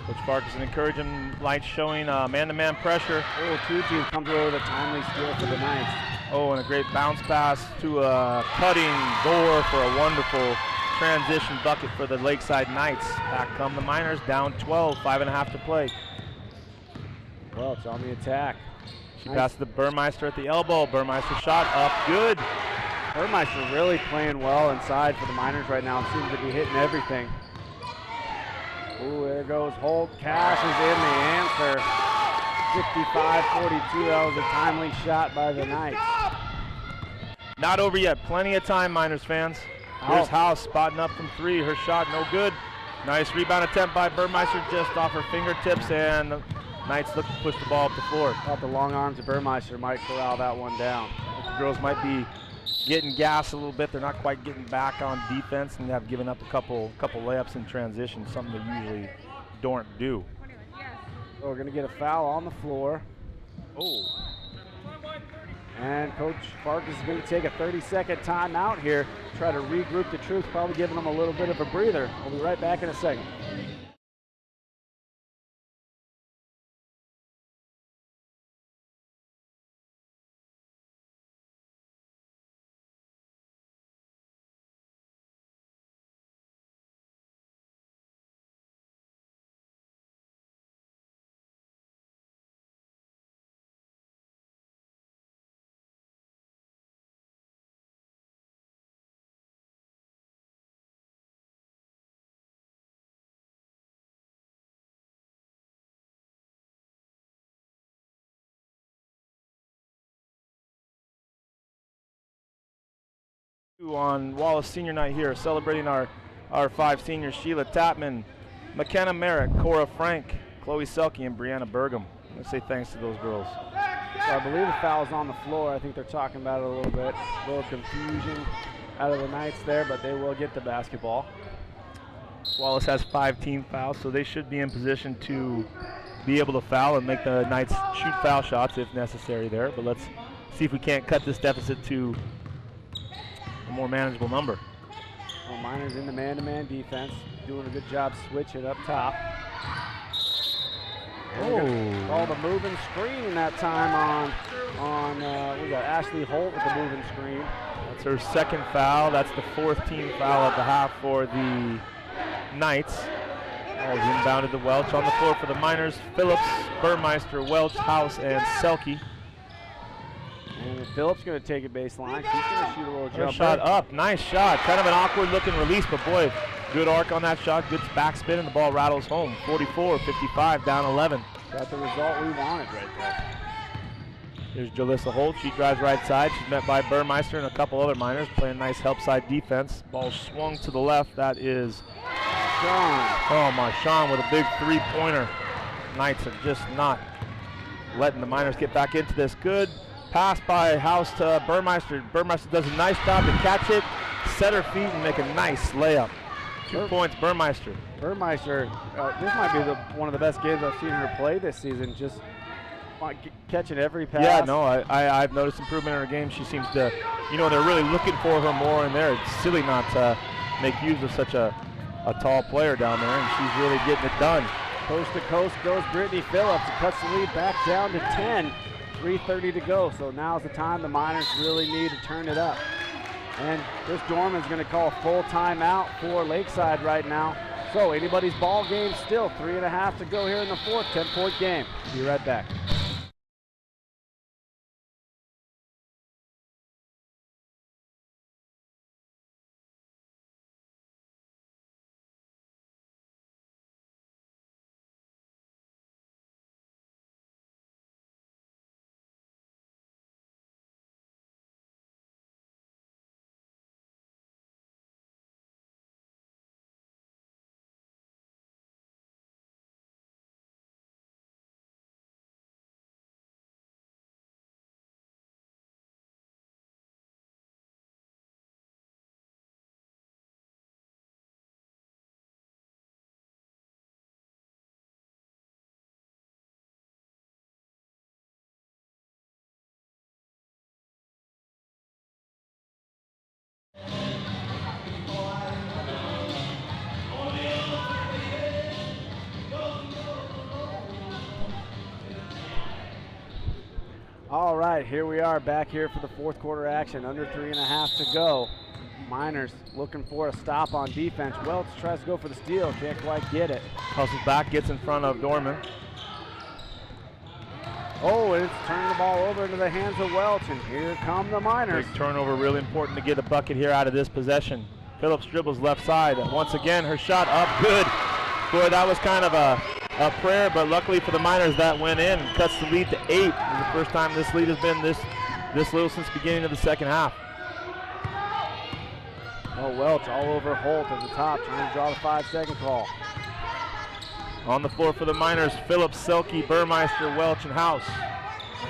Coach Farkas encouraging Lights showing man-to-man pressure. Oh, Two Teeth comes away with a timely steal for the Knights. Oh, and a great bounce pass to a cutting Gore for a wonderful transition bucket for the Lakeside Knights. Back come the Miners, down 12, 5.5 to play. Well, it's on the attack. She passes to Burmeister at the elbow. Burmeister shot up, good. Burmeister really playing well inside for the Miners right now. Seems to be hitting everything. Ooh, there goes Holt. Cash is in the answer. 55-42. That was a timely shot by the Knights. Not over yet. Plenty of time, Miners fans. Here's House spotting up from 3. Her shot no good. Nice rebound attempt by Burmeister just off her fingertips, and the Knights look to push the ball up the floor. Thought the long arms of Burmeister might corral that one down. The girls might be getting gassed a little bit. They're not quite getting back on defense and have given up a couple layups in transition, something they usually don't do. So we're going to get a foul on the floor. Oh. And Coach Farkas is going to take a 30-second timeout here, try to regroup the troops, probably giving them a little bit of a breather. We'll be right back in a second. On Wallace Senior Night here, celebrating our 5 seniors: Sheila Tapman, McKenna Merrick, Cora Frank, Chloe Selke, and Brianna Burgum. Let's say thanks to those girls. So I believe the foul's on the floor. I think they're talking about it a little bit. A little confusion out of the Knights there, but they will get the basketball. Wallace has 5 team fouls, so they should be in position to be able to foul and make the Knights shoot foul shots if necessary there. But let's see if we can't cut this deficit to a more manageable number. Well, Miners in the man-to-man defense, doing a good job switching up top. Oh! Call the moving screen that time on what was that, Ashley Holt with the moving screen. That's her 2nd foul. That's the 4th team foul at the half for the Knights. Ball's inbounded to Welch. On the floor for the Miners: Phillips, Burmeister, Welch, House, and Selke. And Phillips going to take it baseline. She's going to shoot a little jumper. Shot up, nice shot. Kind of an awkward looking release, but boy, good arc on that shot, good backspin, and the ball rattles home. 44-55, down 11. Got the result we wanted right there. Here's Jalissa Holt. She drives right side. She's met by Burmeister and a couple other Miners, playing nice help side defense. Ball swung to the left. That is Sean. Oh my, Sean with a big 3-pointer. Knights are just not letting the Miners get back into this. Good pass by House to Burmeister. Burmeister does a nice job to catch it, set her feet, and make a nice layup. 2 points, Burmeister. Burmeister, this might be one of the best games I've seen her play this season. Just catching every pass. Yeah, no, I've noticed improvement in her game. She seems to, they're really looking for her more in there. It's silly not to make use of such a tall player down there, and she's really getting it done. Coast to coast goes Brittany Phillips. It cuts the lead back down to 10. 3:30 to go, so now's the time the Miners really need to turn it up. And Chris Dorman's going to call a full timeout for Lakeside right now. So anybody's ball game still. 3.5 to go here in the 4th, 10-point game. Be right back. All right, here we are back here for the 4th quarter action. Under 3.5 to go. Miners looking for a stop on defense. Welch tries to go for the steal, can't quite get it. Hustles back, gets in front of Dorman. Oh, and it's turning the ball over into the hands of Welch, and here come the Miners. Big turnover, really important to get a bucket here out of this possession. Phillips dribbles left side. Once again, her shot up, good. Boy, that was kind of a prayer, but luckily for the Miners, that went in. Cuts the lead to 8. This is the first time this lead has been this little since the beginning of the 2nd half. Oh, Welch all over Holt at the top, trying to draw the 5-second call. On the floor for the Miners: Phillips, Selke, Burmeister, Welch, and House.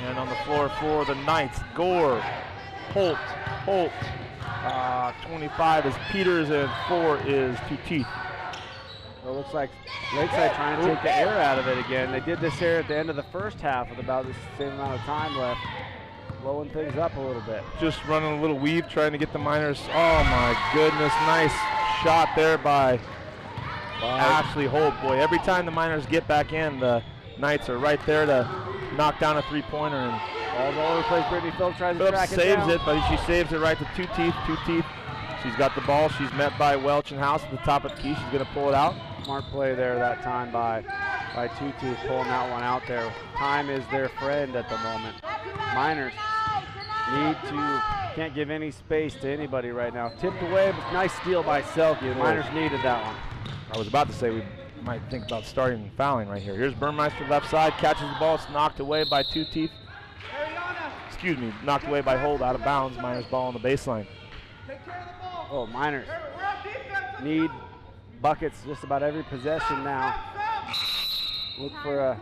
And on the floor for the Knights: Gore, Holt. 25 is Peters, and 4 is Tuteeth. Well, it looks like Lakeside trying to take the air out of it again. They did this here at the end of the 1st half with about the same amount of time left. Blowing things up a little bit. Just running a little weave, trying to get the Miners. Oh my goodness, nice shot there by Ashley Holt. Boy, every time the Miners get back in, the Knights are right there to knock down a 3-pointer. And ball's all over the place. Brittany Phillips tries to track it down. Saves it, but she saves it right to Tuteeth. She's got the ball. She's met by Welch and House at the top of the key. She's going to pull it out. Smart play there that time by Tuteeth, pulling that one out there. Time is their friend at the moment. Miners can't give any space to anybody right now. Tipped away, but nice steal by Selke. The Miners needed that one. I was about to say we might think about starting and fouling right here. Here's Burmeister left side, catches the ball. It's knocked away by Tuteeth. Knocked away by Holt, out of bounds. Miners ball on the baseline. Take care of the ball. Oh, Miners We're on defense. need buckets just about every possession now. Look for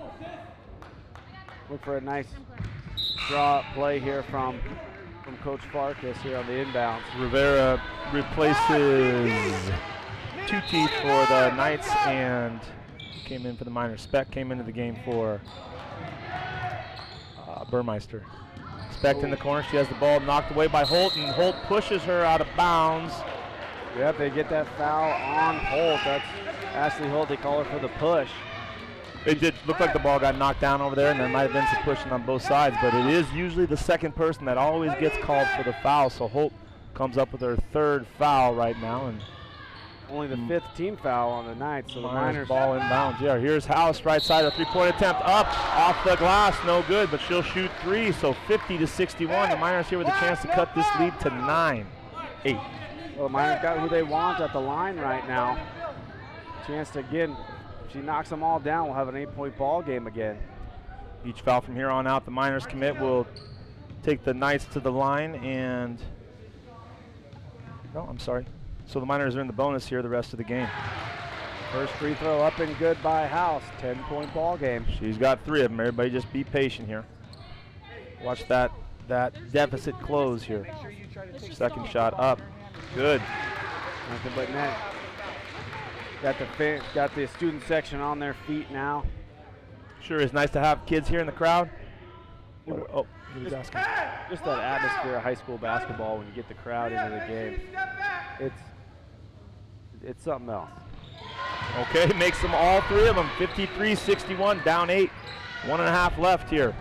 a nice draw up play here from Coach Farkas here on the inbounds. Rivera replaces two teeth for the Knights and came in for the Miners. Speck came into the game for Burmeister. Speck in the corner. She has the ball knocked away by Holt, and Holt pushes her out of bounds. Yep, they get that foul on Holt. That's Ashley Holt. They call her for the push. It did look like the ball got knocked down over there, and there might have been some pushing on both sides, but it is usually the second person that always gets called for the foul, so Holt comes up with her third foul right now, and only the fifth team foul on the night, so the Miners ball inbounds. Yeah, here's House, right side, a three-point attempt up, off the glass, no good, but she'll shoot three, so 50-61. The Miners here with a chance to cut this lead to 9-8. Well, the Miners got who they want at the line right now. Chance to, again, if she knocks them all down, we'll have an 8-point ball game again. Each foul from here on out, the Miners commit will take the Knights to the line, and no, I'm sorry. So the Miners are in the bonus here the rest of the game. First free throw up and good by House. 10-point ball game. She's got 3 of them. Everybody just be patient here. Watch that deficit close here. Second shot up. Good. Nothing but net. Got the student section on their feet now. Sure is nice to have kids here in the crowd. Oh, he was asking. Just that atmosphere of high school basketball when you get the crowd into the game. It's something else. Okay, makes them all 3 of them. 53-61, down 8. 1.5 left here.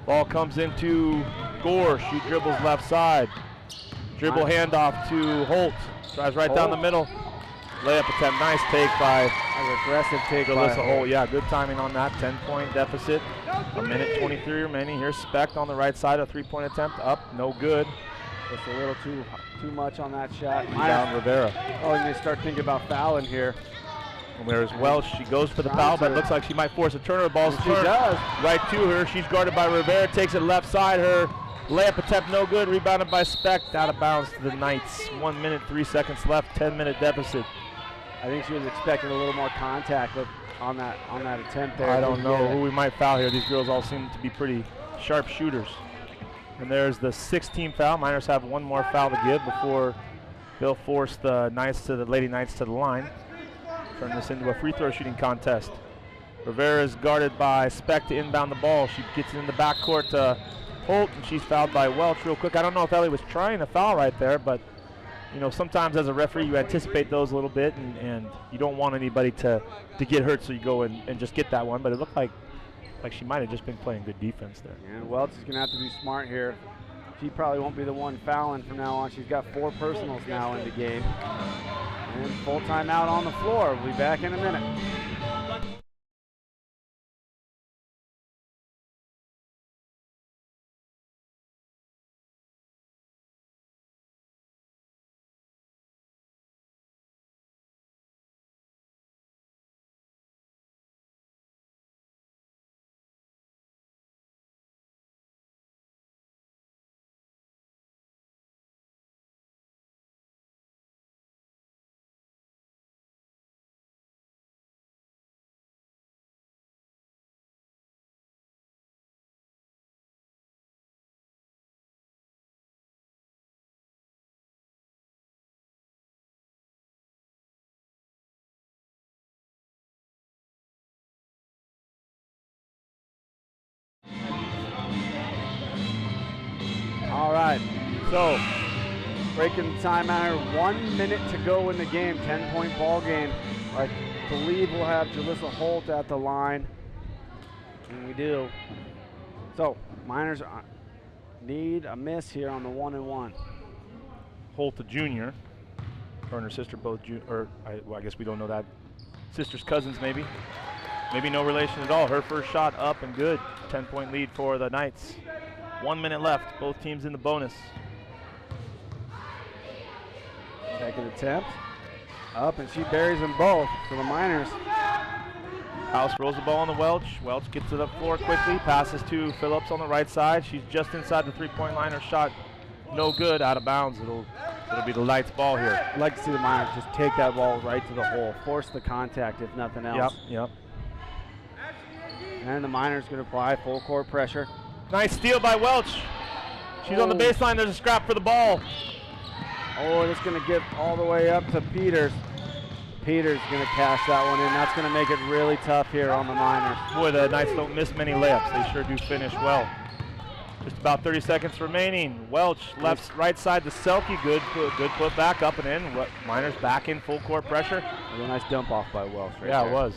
Ball comes into Gore. She dribbles left side. Dribble handoff to Holt. Drives right down the middle. Layup attempt. Nice take by aggressive take by Alyssa Holt. Yeah, good timing on that. 10-point deficit. A minute 23 remaining. Here's Speck on the right side. A 3-point attempt up. No good. Just a little too much on that shot. Down Rivera. Oh, and you start thinking about fouling here. And there's Welsh. She goes for the foul, but it looks like she might force a turnover. Ball's she does. Right to her. She's guarded by Rivera. Takes it left side. Her layup attempt no good. Rebounded by Speck. Out of bounds to the Knights. 1 minute, 3 seconds left. 10-minute deficit. I think she was expecting a little more contact on that attempt there. I don't know who we might foul here. These girls all seem to be pretty sharp shooters. And there's the 6th-team foul. Miners have one more foul to give before they'll force the Lady Knights to the line. Turn this into a free throw shooting contest. Rivera is guarded by Speck to inbound the ball. She gets it in the backcourt to Holt, and she's fouled by Welch real quick. I don't know if Ellie was trying to foul right there, but you know, sometimes as a referee you anticipate those a little bit, and you don't want anybody to get hurt, so you go and just get that one. But it looked like she might have just been playing good defense there. And Welch is going to have to be smart here. She probably won't be the one fouling from now on. She's got 4 personals now in the game. And full timeout on the floor. We'll be back in a minute. All right, so breaking the timeout, 1 minute to go in the game, 10-point ball game. I believe we'll have Jalissa Holt at the line, and we do. So Miners need a miss here on the 1-and-1. Holt, the junior, her and her sister both, I guess we don't know that. Sisters, cousins maybe. Maybe no relation at all. Her first shot up and good. 10-point lead for the Knights. 1 minute left, both teams in the bonus. Second attempt, up, and she buries them both. So the Miners. House rolls the ball on the Welch. Welch gets it up floor quickly, passes to Phillips on the right side. She's just inside the 3-point line. Her shot no good, out of bounds. It'll It'll be the Knights ball here. I'd like to see the Miners just take that ball right to the hole, force the contact if nothing else. Yep. And the Miners going to apply full court pressure. Nice steal by Welch. She's on the baseline. There's a scrap for the ball. Oh, it's going to get all the way up to Peters. Peters going to cash that one in. That's going to make it really tough here on the Miners. Boy, the Knights don't miss many layups. They sure do finish well. Just about 30 seconds remaining. Welch left, right side to Selke. Good put back up and in. Miners back in full court pressure. It was a nice dump off by Welch right Yeah, there. it was.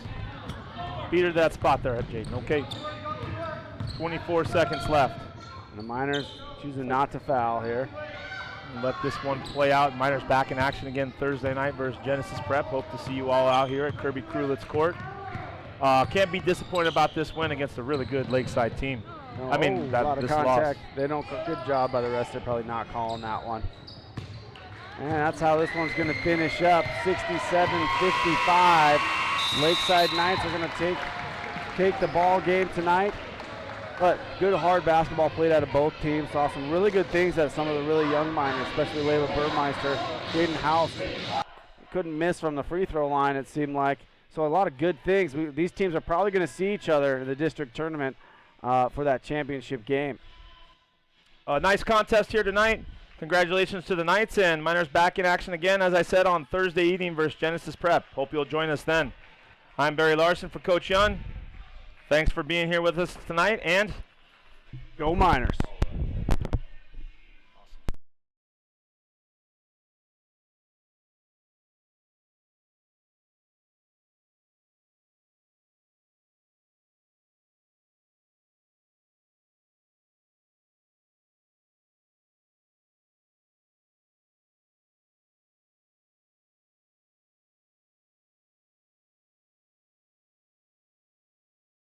Beat her to that spot there, Jaden. Okay. 24 seconds left. And the Miners choosing not to foul here. Let this one play out. Miners back in action again Thursday night versus Genesis Prep. Hope to see you all out here at Kirby Krulitz Court. Can't be disappointed about this win against a really good Lakeside team. No, I mean, a lot of this contact. loss. They don't. Good job by the rest. They're probably not calling that one. And that's how this one's going to finish up. 67-55. Lakeside Knights are going to take the ball game tonight. But good hard basketball played out of both teams. Saw some really good things out of some of the really young Miners, especially Layla Burmeister. Jaden House couldn't miss from the free throw line, it seemed like. So a lot of good things. These teams are probably going to see each other in the district tournament for that championship game. A nice contest here tonight. Congratulations to the Knights, and Miners back in action again, as I said, on Thursday evening versus Genesis Prep. Hope you'll join us then. I'm Barry Larson for Coach Young. Thanks for being here with us tonight, and Go Miners.